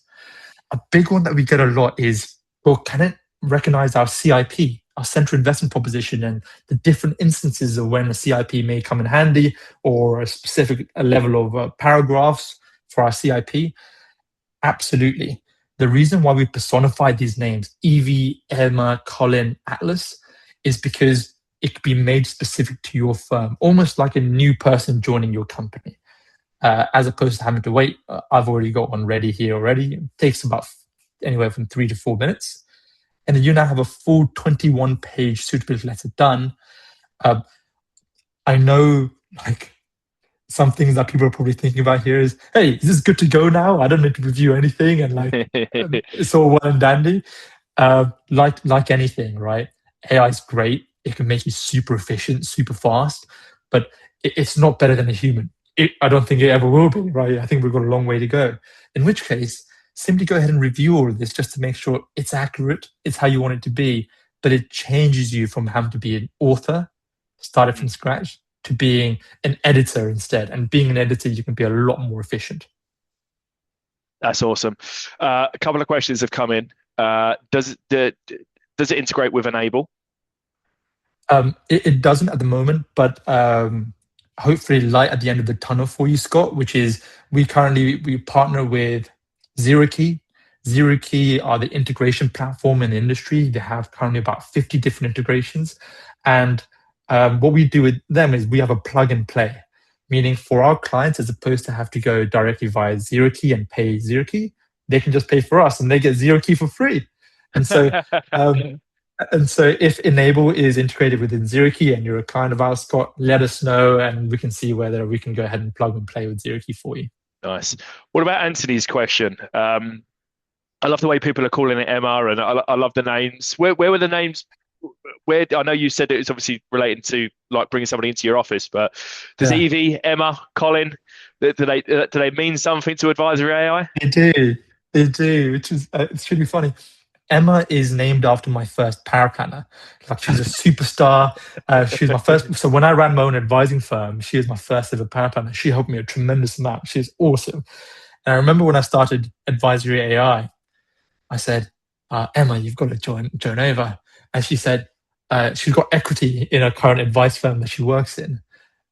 Speaker 2: A big one that we get a lot is, well, can it recognize our CIP, our central investment proposition, and the different instances of when a CIP may come in handy, or a specific level of paragraphs for our CIP? Absolutely. The reason why we personify these names, Evie, Emma, Colin, Atlas, is because it can be made specific to your firm, almost like a new person joining your company. As opposed to having to wait. I've already got one ready here already. It takes about anywhere from 3 to 4 minutes. And then you now have a full 21-page suitability letter done. I know, like, some things that people are probably thinking about here is, hey, is this good to go now? I don't need to review anything, and like it's all well and dandy. Like anything, right? AI is great. It can make you super efficient, super fast, but it's not better than a human. I don't think it ever will be, right? I think we've got a long way to go. In which case, simply go ahead and review all of this just to make sure it's accurate, it's how you want it to be, but it changes you from having to be an author, started from scratch, to being an editor instead. And being an editor, you can be a lot more efficient.
Speaker 1: That's awesome. A couple of questions have come in. Does it integrate with Enable?
Speaker 2: It doesn't at the moment, but hopefully light at the end of the tunnel for you, Scott, which is we partner with ZeroKey. ZeroKey are the integration platform in the industry. They have currently about 50 different integrations. And what we do with them is we have a plug and play, meaning for our clients, as opposed to have to go directly via ZeroKey and pay ZeroKey, they can just pay for us and they get ZeroKey for free. And so And so if Enable is integrated within ZeroKey and you're a client of ours, Scott, let us know and we can see whether we can go ahead and plug and play with ZeroKey for you.
Speaker 1: Nice. What about Anthony's question? I love the way people are calling it Emma, and I love the names. Where were the names? Where I know you said it was obviously relating to like bringing somebody into your office, but does Evie, Emma, Colin, do they mean something to AdvisoryAI?
Speaker 2: They do, which is it's really funny. Emma is named after my first paraplanner. Like, she's a superstar. She's my first. So when I ran my own advising firm, she was my first ever paraplanner. She helped me a tremendous amount. She's awesome. And I remember when I started AdvisoryAI, I said, Emma, you've got to join over. And she said she's got equity in her current advice firm that she works in.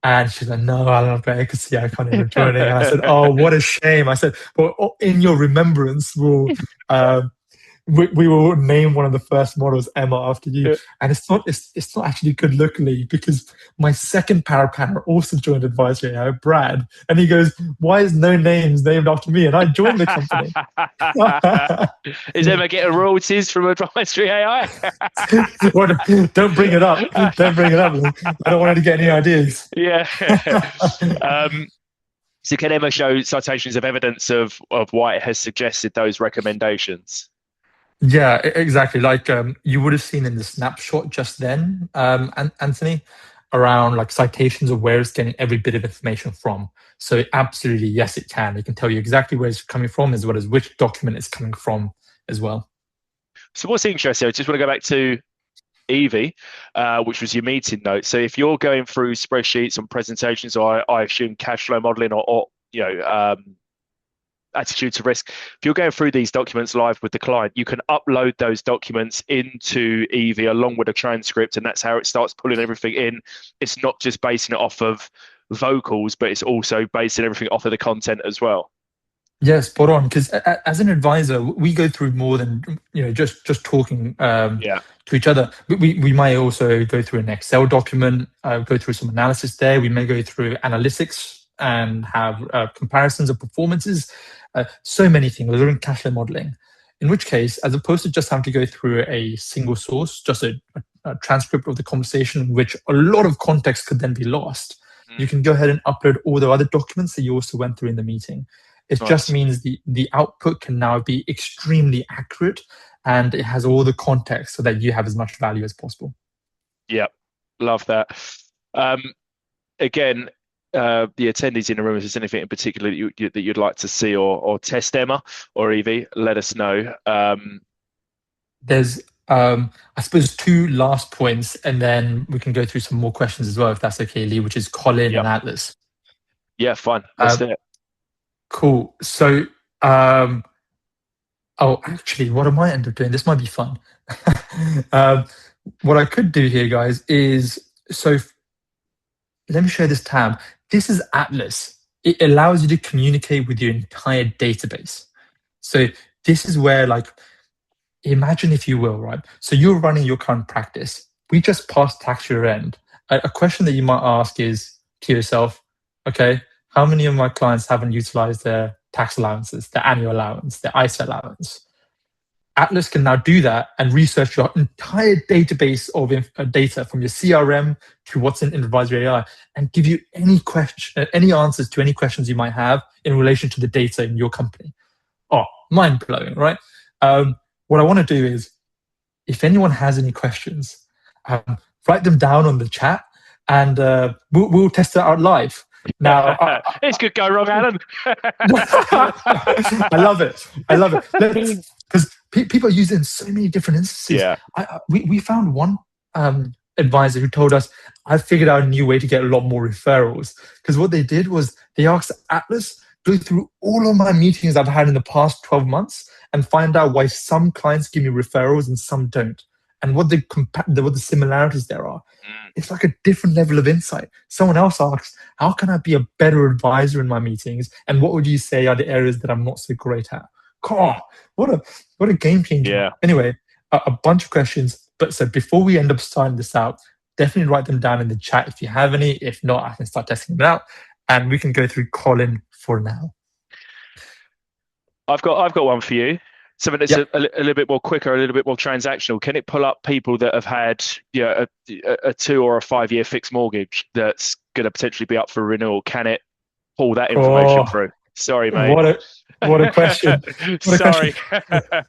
Speaker 2: And she's like, no, I don't have equity. I can't even join it. And I said, oh, what a shame. I said, well, in your remembrance, we will name one of the first models Emma after you. And it's not actually good luckily, because my second paraplanner also joined AdvisoryAI, Brad, and he goes, why is no names named after me? And I joined the company.
Speaker 1: Is Emma getting royalties from AdvisoryAI?
Speaker 2: Well, don't bring it up. Don't bring it up. I don't want her to get any ideas.
Speaker 1: Yeah. So can Emma show citations of evidence of why it has suggested those recommendations?
Speaker 2: Yeah, exactly. Like you would have seen in the snapshot just then, Anthony, around like citations of where it's getting every bit of information from. So absolutely, yes, it can. It can tell you exactly where it's coming from, as well as which document it's coming from as well.
Speaker 1: So what's interesting, I just want to go back to Evie, which was your meeting notes. So if you're going through spreadsheets and presentations, or I assume cash flow modeling, or attitude to risk, if you're going through these documents live with the client, you can upload those documents into Evie along with a transcript, and that's how it starts pulling everything in. It's not just basing it off of vocals, but it's also basing everything off of the content as well.
Speaker 2: Yes, spot on. Because as an advisor, we go through more than just talking to each other. We might also go through an Excel document, go through some analysis there. We may go through analytics and have comparisons of performances, so many things. We're doing cash flow modeling. In which case, as opposed to just having to go through a single source, just a transcript of the conversation, in which a lot of context could then be lost, you can go ahead and upload all the other documents that you also went through in the meeting. It just means the output can now be extremely accurate, and it has all the context so that you have as much value as possible.
Speaker 1: Yeah, love that. Again, the attendees in the room, if there's anything in particular that you'd like to see or test, Emma or Evie, let us know.
Speaker 2: There's, I suppose, 2 last points, and then we can go through some more questions as well, if that's okay, Lee, which is Colin and Atlas.
Speaker 1: Yeah, fine. Let's do it.
Speaker 2: Cool. So, oh, actually, what I might end up doing, this might be fun. What I could do here, guys, is, so let me show this tab. This is Atlas. It allows you to communicate with your entire database. So this is where, like, imagine, if you will, right? So you're running your current practice. We just passed tax year end. A question that you might ask is to yourself, okay, how many of my clients haven't utilized their tax allowances, their annual allowance, their ISA allowance? Atlas can now do that and research your entire database of data, from your CRM to what's in AdvisoryAI, and give you any answers to any questions you might have in relation to the data in your company. Oh, mind blowing, right? What I want to do is, if anyone has any questions, write them down on the chat, and we'll test it out live. Now,
Speaker 1: this could go wrong, Alan.
Speaker 2: I love it. Because people use it in so many different instances.
Speaker 1: Yeah.
Speaker 2: We found one advisor who told us, I figured out a new way to get a lot more referrals. Because what they did was they asked Atlas, go through all of my meetings I've had in the past 12 months and find out why some clients give me referrals and some don't, and what the similarities there are. It's like a different level of insight. Someone else asks, how can I be a better advisor in my meetings? And what would you say are the areas that I'm not so great at? God, what a game changer.
Speaker 1: Yeah.
Speaker 2: Anyway, a bunch of questions. But so before we end up starting this out, definitely write them down in the chat if you have any. If not, I can start testing them out, and we can go through Colin for now.
Speaker 1: I've got one for you. Something that's a little bit more quicker, a little bit more transactional. Can it pull up people that have had a 2 or a 5 year fixed mortgage that's going to potentially be up for renewal? Can it pull that information through? Sorry, mate.
Speaker 2: What a question.
Speaker 1: Sorry.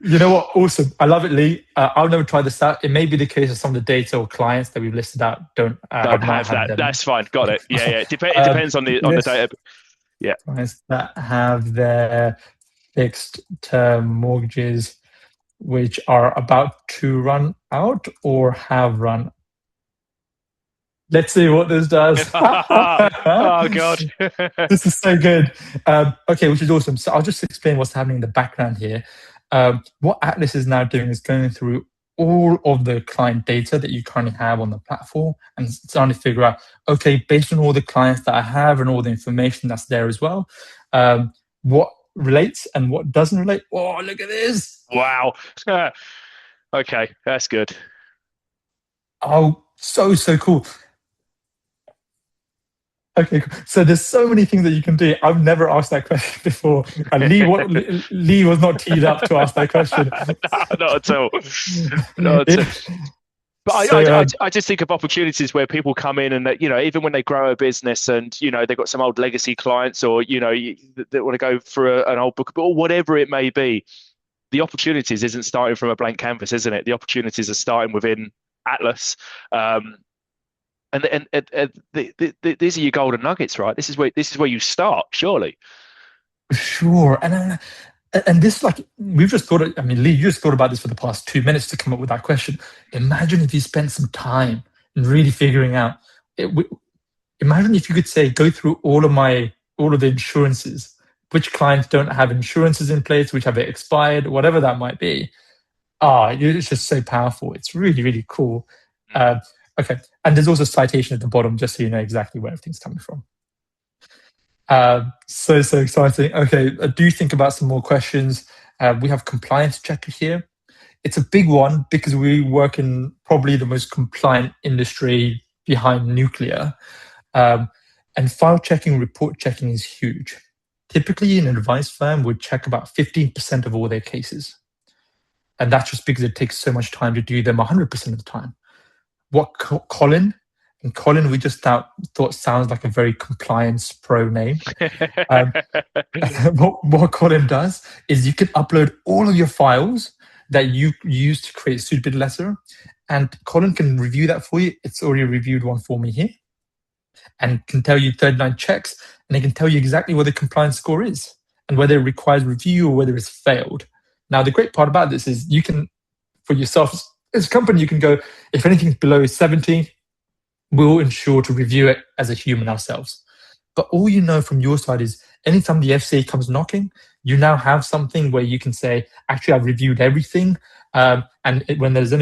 Speaker 2: You know what? Awesome. I love it, Lee. I'll never try this out. It may be the case of some of the data or clients that we've listed out don't have
Speaker 1: that.
Speaker 2: Them.
Speaker 1: That's fine. Got it. Yeah. It depends on the data. Yeah.
Speaker 2: Clients that have their fixed term mortgages which are about to run out or have run. Let's see what this does.
Speaker 1: Oh, God.
Speaker 2: This is so good. Okay, which is awesome. So I'll just explain what's happening in the background here. What Atlas is now doing is going through all of the client data that you currently have on the platform and trying to figure out, okay, based on all the clients that I have and all the information that's there as well, what relates and what doesn't relate. Oh, look at this.
Speaker 1: Wow. Okay, that's good.
Speaker 2: Oh, so cool. Okay, so there's so many things that you can do. I've never asked that question before. And Lee was not teed up to ask that question.
Speaker 1: No, not at all. Not at all. But I just think of opportunities where people come in and that, even when they grow a business and, they've got some old legacy clients or, that want to go for an old book or whatever it may be, the opportunities isn't starting from a blank canvas, isn't it? The opportunities are starting within Atlas. And these are your golden nuggets, right? This is where you start, surely.
Speaker 2: Sure. And this, like, we've just thought, Lee, you just thought about this for the past 2 minutes to come up with that question. Imagine if you spent some time in really figuring out, imagine if you could say, go through all of the insurances, which clients don't have insurances in place, which have expired, whatever that might be. It's just so powerful. It's really, really cool. Okay. And there's also a citation at the bottom, just so you know exactly where everything's coming from. So exciting. Okay, do think about some more questions. We have compliance checker here. It's a big one because we work in probably the most compliant industry behind nuclear. And And file checking, report checking is huge. Typically, an advice firm would check about 15% of all their cases. And that's just because it takes so much time to do them 100% of the time. What Colin, and Colin we just thought sounds like a very compliance pro name. What Colin does is you can upload all of your files that you use to create a suitability letter, and Colin can review that for you. It's already reviewed one for me here, and can tell you 39 checks, and it can tell you exactly what the compliance score is and whether it requires review or whether it's failed. Now, the great part about this is you can, for yourself as a company, you can go, if anything's below 70, we'll ensure to review it as a human ourselves. But all you know from your side is anytime the FCA comes knocking, you now have something where you can say, actually, I've reviewed everything. When there's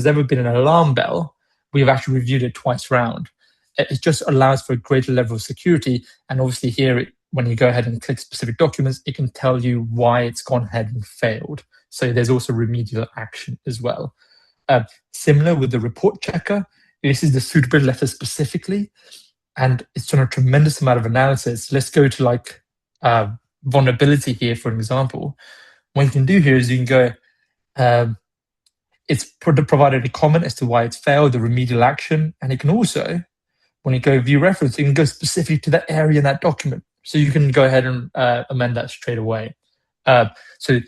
Speaker 2: ever been an alarm bell, we've actually reviewed it twice round. It just allows for a greater level of security. And obviously here, when you go ahead and click specific documents, it can tell you why it's gone ahead and failed. So there's also remedial action as well. Similar with the report checker, this is the suitability letter specifically, and it's done a tremendous amount of analysis. Let's go to like vulnerability here, for an example. What you can do here is you can go, it's provided a comment as to why it's failed, the remedial action, and it can also, when you go view reference, you can go specifically to that area in that document. So you can go ahead and amend that straight away. So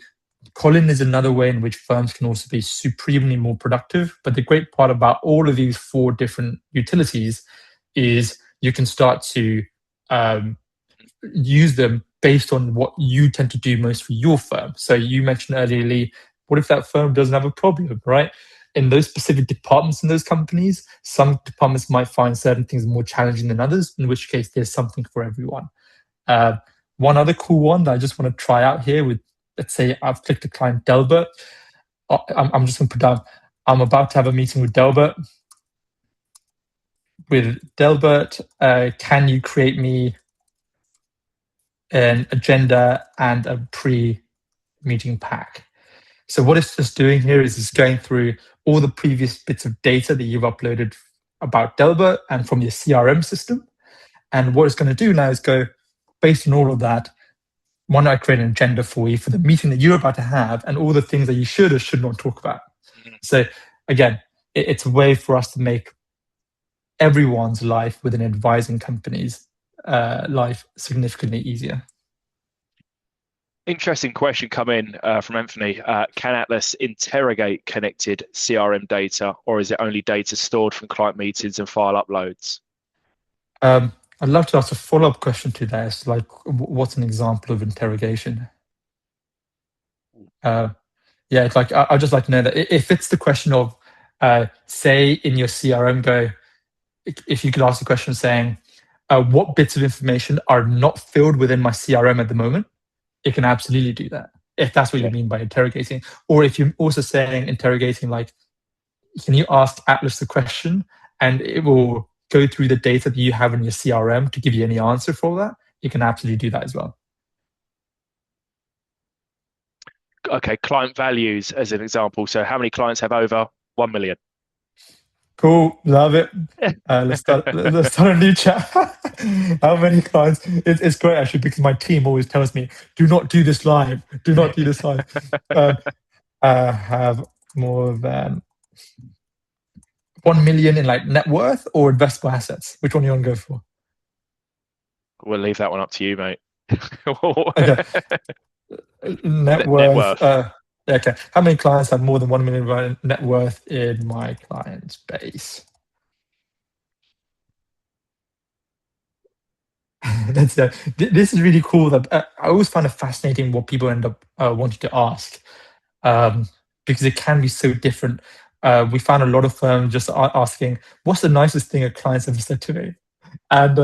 Speaker 2: Colin is another way in which firms can also be supremely more productive. But the great part about all of these 4 different utilities is you can start to use them based on what you tend to do most for your firm. So you mentioned earlier, Lee, what if that firm doesn't have a problem, right? In those specific departments in those companies, some departments might find certain things more challenging than others, in which case there's something for everyone. One other cool one that I just want to try out here with, let's say I've clicked the client Delbert. I'm just going to put down, I'm about to have a meeting with Delbert. With Delbert, can you create me an agenda and a pre-meeting pack? So what it's just doing here is it's going through all the previous bits of data that you've uploaded about Delbert and from your CRM system. And what it's going to do now is go, based on all of that, why don't I create an agenda for you for the meeting that you're about to have and all the things that you should or should not talk about. Mm-hmm. So again, it's a way for us to make everyone's life within advising companies life significantly easier.
Speaker 1: Interesting question come in from Anthony. Can Atlas interrogate connected CRM data, or is it only data stored from client meetings and file uploads?
Speaker 2: I'd love to ask a follow-up question to that. It's like, what's an example of interrogation? It's like, I'd just like to know that if it's the question of, say in your CRM if you could ask a question saying, what bits of information are not filled within my CRM at the moment, it can absolutely do that, if that's what you mean by interrogating. Or if you're also saying interrogating, like, can you ask Atlas the question and it will go through the data that you have in your CRM to give you any answer for that? You can absolutely do that as well.
Speaker 1: Okay, client values as an example. So how many clients have over 1 million?
Speaker 2: Cool, love it. Let's start a new chat. How many clients? It's great actually, because my team always tells me, "Do not do this live. Do not do this live." Have more than 1 million in like net worth or investable assets. Which one do you want to go for?
Speaker 1: We'll leave that one up to you, mate.
Speaker 2: Okay. Net worth. Okay. How many clients have more than 1 million net worth in my client base? This is really cool. That I always find it fascinating what people end up wanting to ask, because it can be so different. We found a lot of firms just asking, "What's the nicest thing a client's ever said to me?" And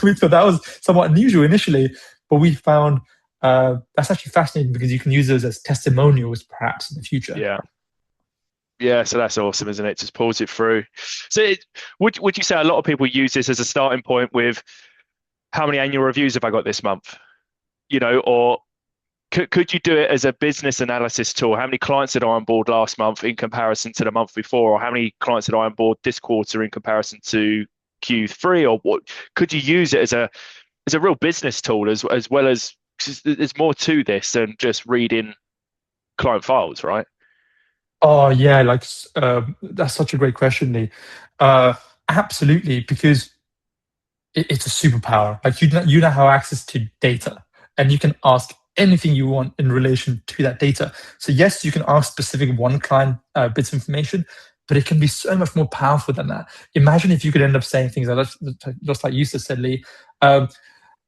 Speaker 2: we thought that was somewhat unusual initially, but we found that's actually fascinating because you can use those as testimonials perhaps in the future.
Speaker 1: Yeah, so that's awesome, isn't it? Just pulls it through. So would you say a lot of people use this as a starting point with how many annual reviews have I got this month? Or could you do it as a business analysis tool? How many clients did I onboard last month in comparison to the month before? Or how many clients did I onboard this quarter in comparison to Q3, or what could you use it as a real business tool as well as 'cause there's more to this than just reading client files, right?
Speaker 2: Oh yeah, that's such a great question, Lee. Uh, Absolutely, because it's a superpower. Like you now have access to data, and you can ask anything you want in relation to that data. So yes, you can ask specific one client bits of information, but it can be so much more powerful than that. Imagine if you could end up saying things like just like you just said, Lee.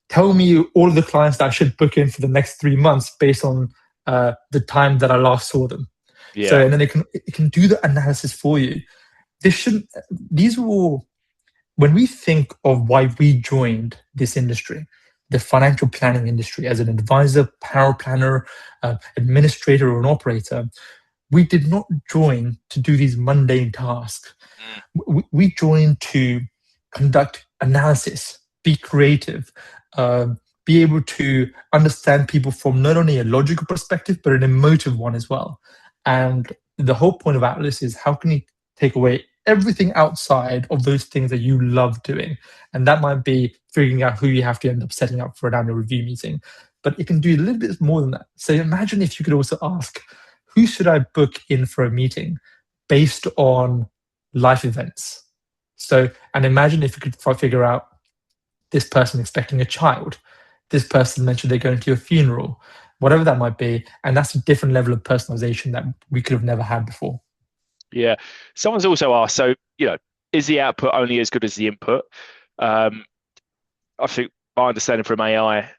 Speaker 2: Tell me all of the clients that I should book in for the next 3 months based on the time that I last saw them. So
Speaker 1: Yeah,
Speaker 2: and then it can do the analysis for you. This shouldn't. These are all when we think of why we joined this industry, the financial planning industry, as an advisor, power planner, administrator, or an operator, we did not join to do these mundane tasks.
Speaker 1: mm,
Speaker 2: We joined to conduct analysis, be creative, be able to understand people from not only a logical perspective, but an emotive one as well. And the whole point of Atlas is how can you take away everything outside of those things that you love doing? And that might be figuring out who you have to end up setting up for an annual review meeting. But it can do a little bit more than that. So imagine if you could also ask, who should I book in for a meeting based on life events? So, and imagine if you could figure out this person expecting a child, this person mentioned they're going to a funeral, whatever that might be. And that's a different level of personalization that we could have never had before.
Speaker 1: yeah. Someone's also asked, so is the output only as good as the input? Um, I think my understanding from AI,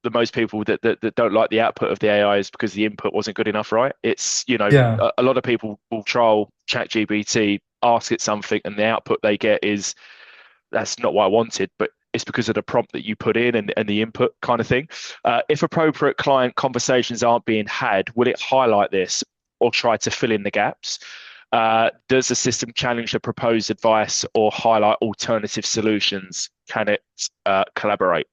Speaker 1: the most people that don't like the output of the AI is because the input wasn't good enough, right? It's,
Speaker 2: Yeah.
Speaker 1: a lot of people will trial ChatGPT, ask it something, and the output they get is that's not what I wanted, but it's because of the prompt that you put in and the input kind of thing. If appropriate client conversations aren't being had, will it highlight this or try to fill in the gaps? Does the system challenge the proposed advice or highlight alternative solutions? Can it collaborate?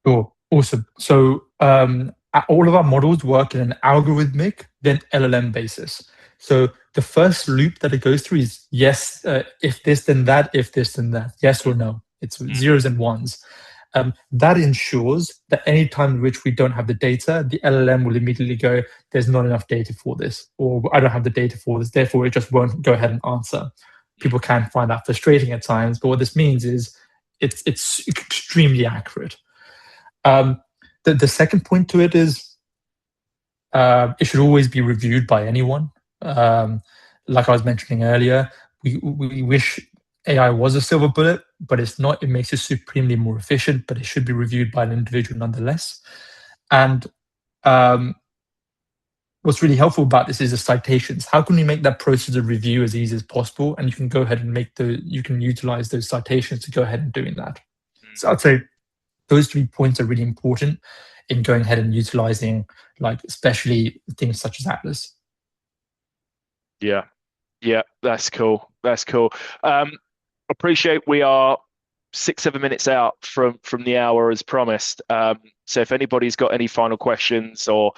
Speaker 2: Sure. Awesome. So all of our models work in an algorithmic, then LLM basis. So the first loop that it goes through is yes, if this, then that, if this, then that, yes or no. It's
Speaker 1: Mm,
Speaker 2: zeros and ones. That ensures that any time in which we don't have the data, the LLM will immediately go, there's not enough data for this, or I don't have the data for this, therefore it just won't go ahead and answer.
Speaker 1: mm,
Speaker 2: People can find that frustrating at times, but what this means is it's extremely accurate. Um, the second point to it is it should always be reviewed by anyone. Like I was mentioning earlier, we wish AI was a silver bullet, but it's not. It makes it supremely more efficient, but it should be reviewed by an individual nonetheless. And um, what's really helpful about this is the citations. How can we make that process of review as easy as possible? And you can go ahead and you can utilize those citations to go ahead and doing that.
Speaker 1: mm.
Speaker 2: So I'd say those 3 points are really important in going ahead and utilizing, like, especially things such as Atlas.
Speaker 1: Yeah, yeah, that's cool. That's cool. Appreciate we are 6, 7 minutes out from the hour as promised. So if anybody's got any final questions or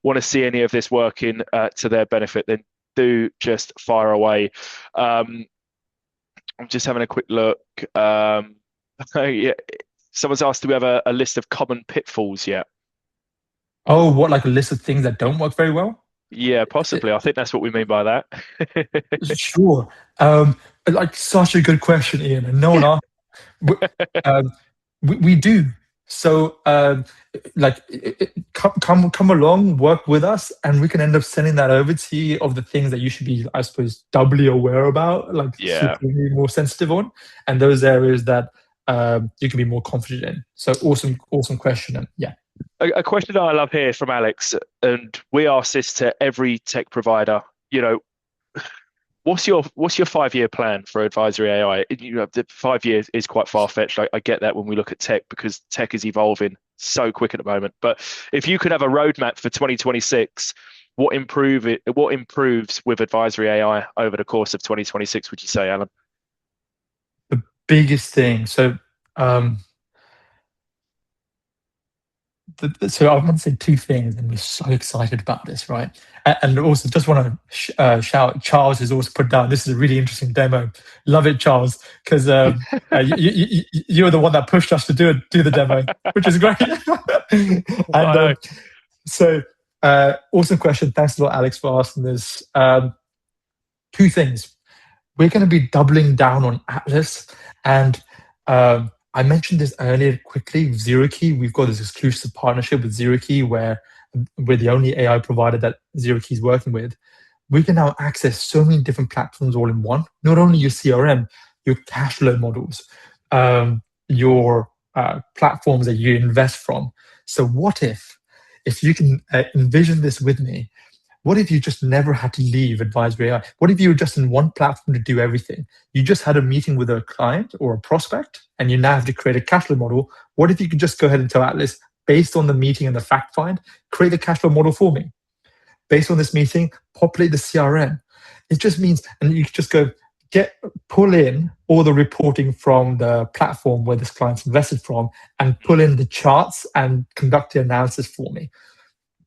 Speaker 1: want to see any of this working to their benefit, then do just fire away. I'm just having a quick look. Yeah, someone's asked, do we have a list of common pitfalls yet?
Speaker 2: Oh, what, like a list of things that don't work very well?
Speaker 1: Yeah, possibly. I think that's what we mean by that.
Speaker 2: Sure. Like, such a good question, Ian, and no one asked. w- Um, we do. So, like, come along, work with us, and we can end up sending that over to you of the things that you should be, I suppose, doubly aware about, like
Speaker 1: Yeah.
Speaker 2: supremely more sensitive on, and those areas that you can be more confident in. So, awesome question, and yeah.
Speaker 1: A question that I love here from Alex, and we ask this to every tech provider. You know, what's your 5 year plan for Advisory AI? The 5 years is quite far fetched. I get that when we look at tech because tech is evolving so quick at the moment. But if you could have a roadmap for 2026, what improves with Advisory AI over the course of 2026? Would you say, Alan?
Speaker 2: The biggest thing. So, um, So I want to say two things, and we're so excited about this, right? And also, just want to shout, Charles has also put down. This is a really interesting demo. Love it, Charles, because you're the one that pushed us to do the demo, which is great. And
Speaker 1: I know.
Speaker 2: so, awesome question. Thanks a lot, Alex, for asking this. Two things. We're going to be doubling down on Atlas. And I mentioned this earlier quickly with ZeroKey. We've got this exclusive partnership with ZeroKey where we're the only AI provider that ZeroKey is working with. We can now access so many different platforms all in one. Not only your CRM, your cash flow models, your platforms that you invest from. So what if you can envision this with me, what if you just never had to leave Advisory AI? What if you were just in one platform to do everything? You just had a meeting with a client or a prospect, and you now have to create a cash flow model. What if you could just go ahead and tell Atlas, based on the meeting and the fact find, create a cash flow model for me? Based on this meeting, populate the CRM. It just means, and you could just go pull in all the reporting from the platform where this client's invested from, and pull in the charts and conduct the analysis for me.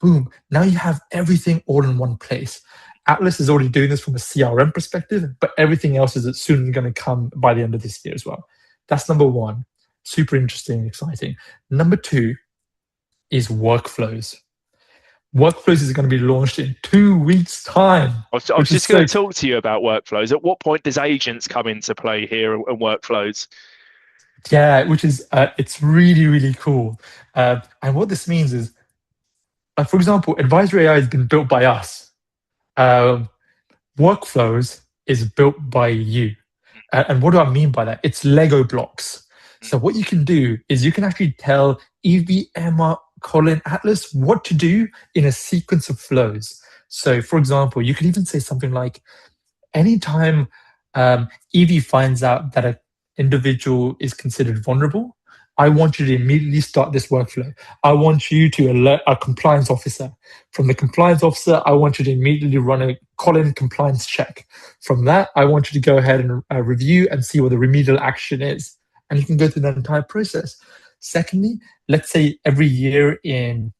Speaker 2: Boom. Now you have everything all in one place. Atlas is already doing this from a CRM perspective, but everything else is soon going to come by the end of this year as well. That's number one. Super interesting, exciting. Number two is workflows. Workflows is going to be launched in 2 weeks' time.
Speaker 1: I was just going to talk to you about workflows. At what point does agents come into play here and workflows?
Speaker 2: Yeah, which is, it's really, really cool. And what this means is, for example, Advisory AI has been built by us. Workflows is built by you. And what do I mean by that? It's Lego blocks. So what you can do is you can actually tell Evie, Emma, Colin, Atlas what to do in a sequence of flows. So for example, you could even say something like, anytime Evie finds out that an individual is considered vulnerable, I want you to immediately start this workflow. I want you to alert a compliance officer. From the compliance officer, I want you to immediately run a Colin compliance check. From that, I want you to go ahead and review and see what the remedial action is. And you can go through that entire process. Secondly, let's say every year in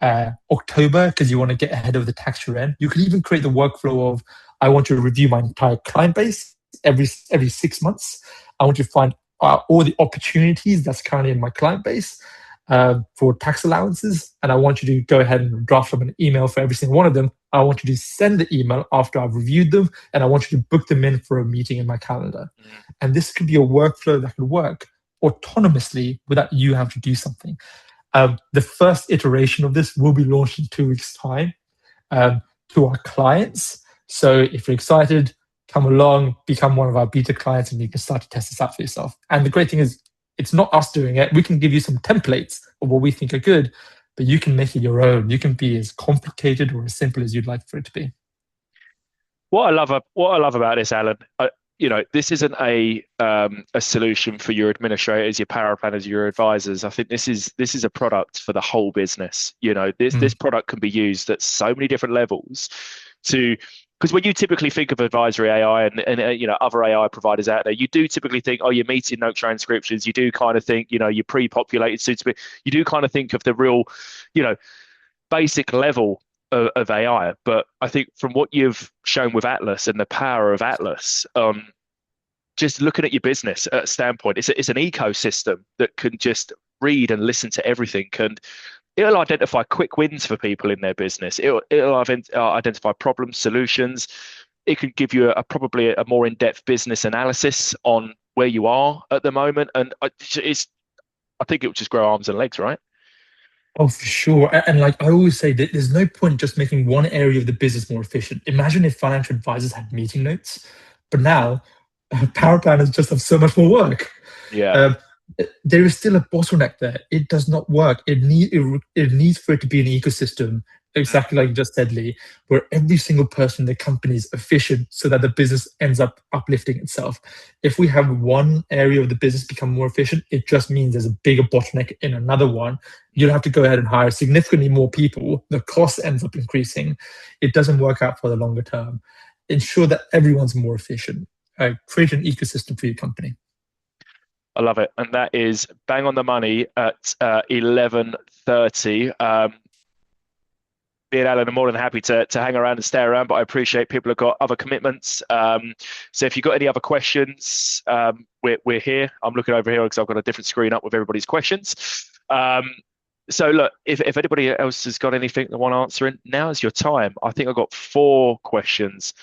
Speaker 2: October, because you want to get ahead of the tax year end, you can even create the workflow of, I want to review my entire client base every 6 months. I want you to find all the opportunities that's currently in my client base for tax allowances. And I want you to go ahead and draft them an email for every single one of them. I want you to send the email after I've reviewed them, and I want you to book them in for a meeting in my calendar. And this could be a workflow that could work autonomously without you having to do something. The first iteration of this will be launched in 2 weeks' time to our clients. So if you're excited, come along, become one of our beta clients, and you can start to test this out for yourself. And the great thing is, it's not us doing it. We can give you some templates of what we think are good, but you can make it your own. You can be as complicated or as simple as you'd like for it to be.
Speaker 1: What I love about this, Alan, this isn't a solution for your administrators, your power planners, your advisors. I think this is a product for the whole business. This product can be used at so many different levels because when you typically think of Advisory AI and other AI providers out there, you do typically think, oh, your meeting note transcriptions. You do kind of think, your pre-populated suitability. You do kind of think of the real, basic level of AI. But I think from what you've shown with Atlas and the power of Atlas, just looking at your business at a standpoint, it's an ecosystem that can just read and listen to everything, and it'll identify quick wins for people in their business. It'll identify problems, solutions. It can give you probably a more in-depth business analysis on where you are at the moment, and I think it will just grow arms and legs, right?
Speaker 2: Oh, for sure. And like I always say, that there's no point just making one area of the business more efficient. Imagine if financial advisors had meeting notes, but now power planners just have so much more work.
Speaker 1: Yeah.
Speaker 2: There is still a bottleneck there. It does not work. It needs for it to be an ecosystem, exactly like you just said, Lee, where every single person in the company is efficient so that the business ends up uplifting itself. If we have one area of the business become more efficient, it just means there's a bigger bottleneck in another one. You'll have to go ahead and hire significantly more people. The cost ends up increasing. It doesn't work out for the longer term. Ensure that everyone's more efficient. Create an ecosystem for your company.
Speaker 1: I love it. And that is bang on the money at 11 11:30. Me and Alan are more than happy to hang around and stay around, but I appreciate people have got other commitments. So if you've got any other questions, we're here. I'm looking over here because I've got a different screen up with everybody's questions. So look, if anybody else has got anything they want answering, now is your time. I think I've got 4 questions.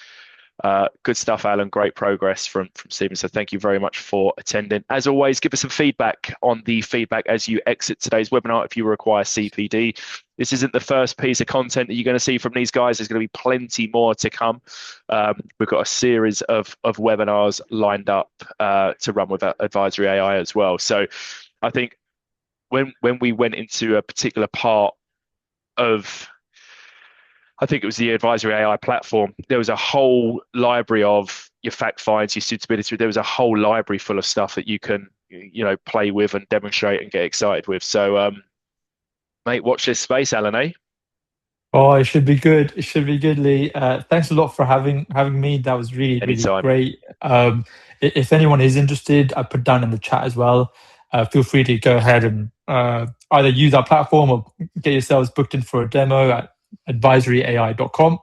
Speaker 1: Good stuff, Alan. Great progress from Stephen. So thank you very much for attending. As always, give us some feedback on the feedback as you exit today's webinar if you require CPD. This isn't the first piece of content that you're going to see from these guys. There's going to be plenty more to come. We've got a series of webinars lined up to run with Advisory AI as well. So I think when we went into a particular part of, I think it was the Advisory AI platform, there was a whole library of your fact finds, your suitability. There was a whole library full of stuff that you can, play with and demonstrate and get excited with. So, mate, watch this space, Alan, eh?
Speaker 2: Oh, it should be good. It should be good, Lee. Thanks a lot for having me. That was really
Speaker 1: Anytime.
Speaker 2: great. If anyone is interested, I put down in the chat as well. Feel free to go ahead and either use our platform or get yourselves booked in for a demo at AdvisoryAI.com.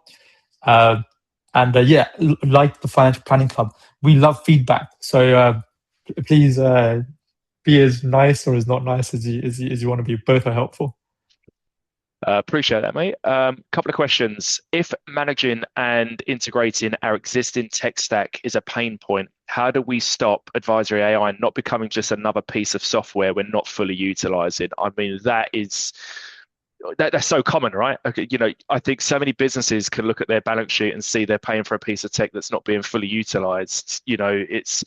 Speaker 2: Yeah, like the Financial Planning Club, we love feedback. So please be as nice or as not nice as you want to be. Both are helpful.
Speaker 1: Appreciate that, mate. Couple of questions. If managing and integrating our existing tech stack is a pain point, how do we stop Advisory AI not becoming just another piece of software we're not fully utilizing? I mean, that's so common, right? Okay, I think so many businesses can look at their balance sheet and see they're paying for a piece of tech that's not being fully utilized. It's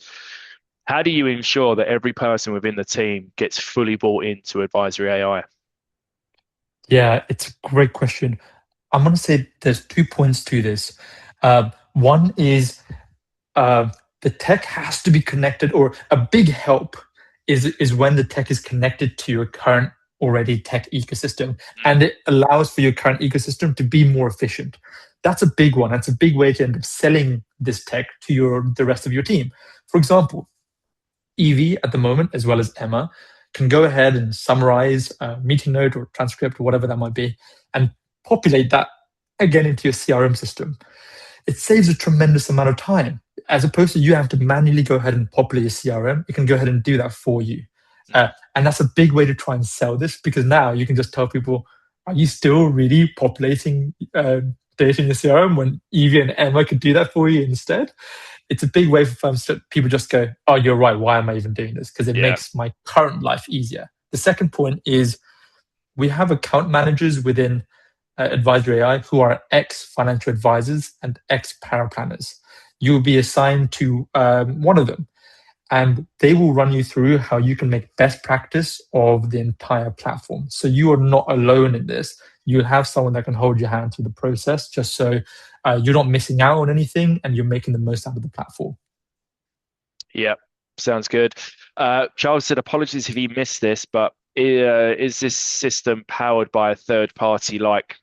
Speaker 1: how do you ensure that every person within the team gets fully bought into Advisory AI?
Speaker 2: Yeah, it's a great question. I'm going to say there's 2 points to this. One is the tech has to be connected, or a big help is when the tech is connected to your current already tech ecosystem, and it allows for your current ecosystem to be more efficient. That's a big one. That's a big way to end up selling this tech to the rest of your team. For example, Evie at the moment, as well as Emma, can go ahead and summarize a meeting note or transcript or whatever that might be and populate that again into your CRM system. It saves a tremendous amount of time. As opposed to you have to manually go ahead and populate your CRM, it can go ahead and do that for you. And that's a big way to try and sell this, because now you can just tell people, are you still really populating data in your CRM when Evie and Emma could do that for you instead? It's a big way for firms to people just go, oh, you're right, why am I even doing this? Because it makes my current life easier. The second point is we have account managers within Advisory AI who are ex-financial advisors and ex-paraplanners. You'll be assigned to one of them, and they will run you through how you can make best practice of the entire platform. So you are not alone in this. You'll have someone that can hold your hand through the process, just so you're not missing out on anything and you're making the most out of the platform.
Speaker 1: Yeah, sounds good. Charles said, apologies if you missed this, but is this system powered by a third party like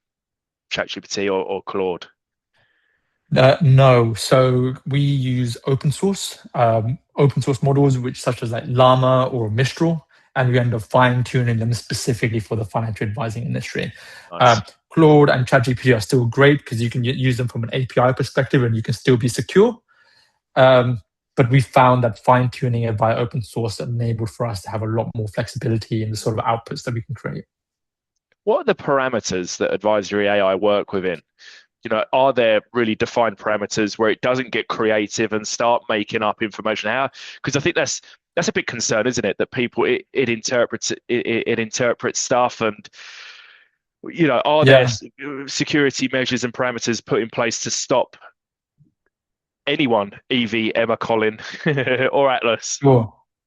Speaker 1: ChatGPT or Claude?
Speaker 2: No. So we use open source models, such as like Llama or Mistral, and we end up fine tuning them specifically for the financial advising industry.
Speaker 1: Nice.
Speaker 2: Claude and ChatGPT are still great because you can use them from an API perspective and you can still be secure. But we found that fine tuning it via open source enabled for us to have a lot more flexibility in the sort of outputs that we can create.
Speaker 1: What are the parameters that Advisory AI work within? Are there really defined parameters where it doesn't get creative and start making up information? How? Because I think that's a big concern, isn't it? That people it interprets stuff, and are there security measures and parameters put in place to stop anyone, Evie, Emma, Colin, or Atlas,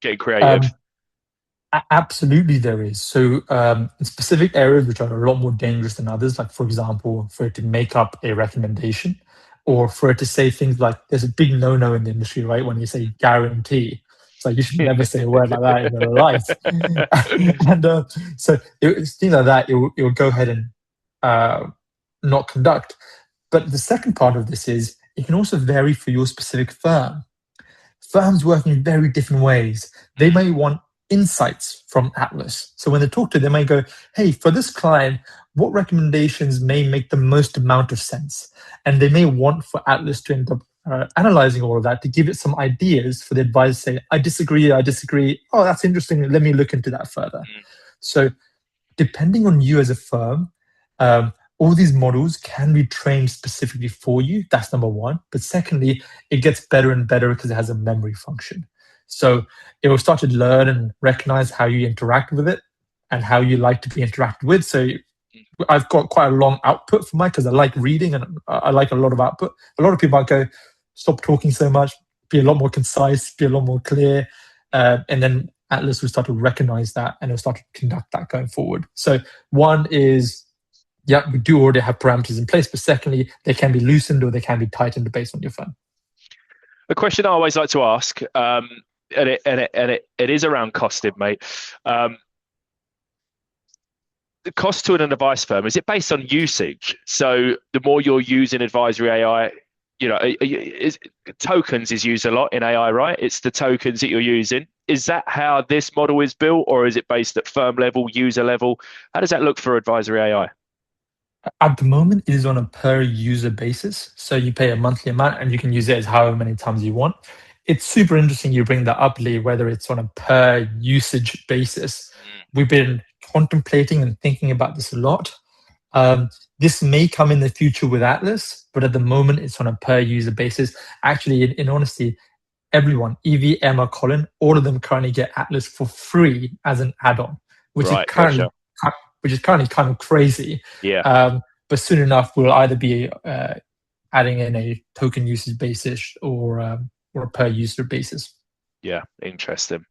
Speaker 1: getting creative?
Speaker 2: Absolutely, there is. So in specific areas which are a lot more dangerous than others, like for example, for it to make up a recommendation, or for it to say things like, there's a big no-no in the industry, right? When you say guarantee, so you should never say a word like that in your life. And so it's things like that. It will go ahead and not conduct. But the second part of this is it can also vary for your specific firm. Firms work in very different ways. They may want insights from Atlas. So when they talk to them, they might go, hey, for this client, what recommendations may make the most amount of sense? And they may want for Atlas to end up analyzing all of that to give it some ideas for the advisor to say, I disagree. Oh, that's interesting. Let me look into that further. So depending on you as a firm, all these models can be trained specifically for you. That's number one. But secondly, it gets better and better because it has a memory function. So it will start to learn and recognize how you interact with it and how you like to be interacted with. So I've got quite a long output for mine because I like reading and I like a lot of output. A lot of people might go, stop talking so much, be a lot more concise, be a lot more clear. And then Atlas will start to recognize that and it'll start to conduct that going forward. So one is, yeah, we do already have parameters in place, but secondly, they can be loosened or they can be tightened based on your firm.
Speaker 1: A question I always like to ask, and it is around costing, mate. The cost to an advice firm, is it based on usage? So the more you're using advisory AI, tokens is used a lot in AI, right? It's the tokens that you're using. Is that how this model is built, or is it based at firm level, user level? How does that look for advisory AI?
Speaker 2: At the moment, it is on a per user basis. So you pay a monthly amount and you can use it as however many times you want. It's super interesting you bring that up, Lee, whether it's on a per usage basis. We've been contemplating and thinking about this a lot. This may come in the future with Atlas, but at the moment it's on a per user basis. Actually, in honesty, everyone, Evie, Emma, Colin, all of them currently get Atlas for free as an add-on, which is currently kind of crazy.
Speaker 1: Yeah.
Speaker 2: But soon enough, we'll either be adding in a token usage basis or a per user basis.
Speaker 1: Yeah, interesting.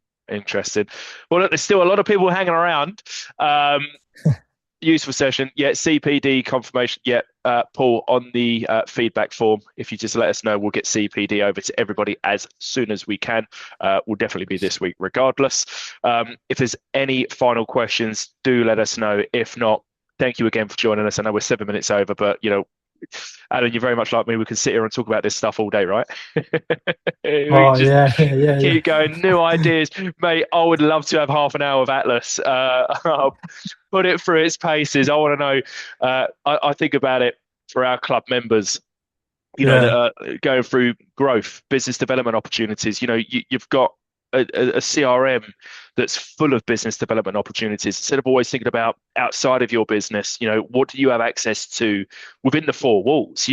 Speaker 1: Well, look, there's still a lot of people hanging around. Useful session. Yeah, CPD confirmation. Yeah, Paul, on the feedback form, if you just let us know, we'll get CPD over to everybody as soon as we can. Will definitely be this week regardless. If there's any final questions, do let us know. If not, thank you again for joining us. I know we're 7 minutes over, but Alan, you're very much like me. We can sit here and talk about this stuff all day, right? Keep going. New ideas. Mate, I would love to have half an hour of Atlas. I'll put it through its paces. I want to know. I think about it for our club members, that are going through growth, business development opportunities. You've got a CRM that's full of business development opportunities. Instead of always thinking about outside of your business, what do you have access to within the four walls?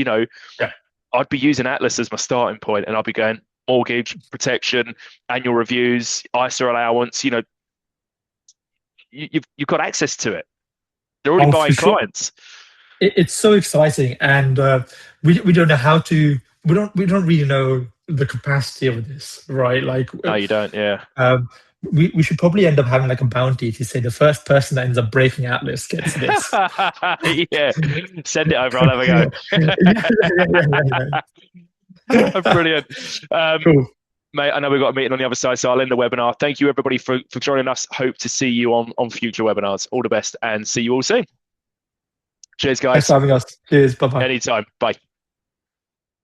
Speaker 1: I'd be using Atlas as my starting point, and I'd be going mortgage protection, annual reviews, ISA allowance. You've got access to it. They're already buying clients.
Speaker 2: It's so exciting, and we don't know how to. We don't really know the capacity of this, right?
Speaker 1: No, you don't. Yeah.
Speaker 2: We should probably end up having like a bounty to say the first person that ends up breaking Atlas gets this.
Speaker 1: Yeah, send it over. I'll have a go. Brilliant. Cool. Mate, I know we've got a meeting on the other side, so I'll end the webinar. Thank you, everybody, for joining us. Hope to see you on future webinars. All the best, and see you all soon. Cheers, guys.
Speaker 2: Thanks for having us. Cheers. Bye-bye.
Speaker 1: Anytime. Bye.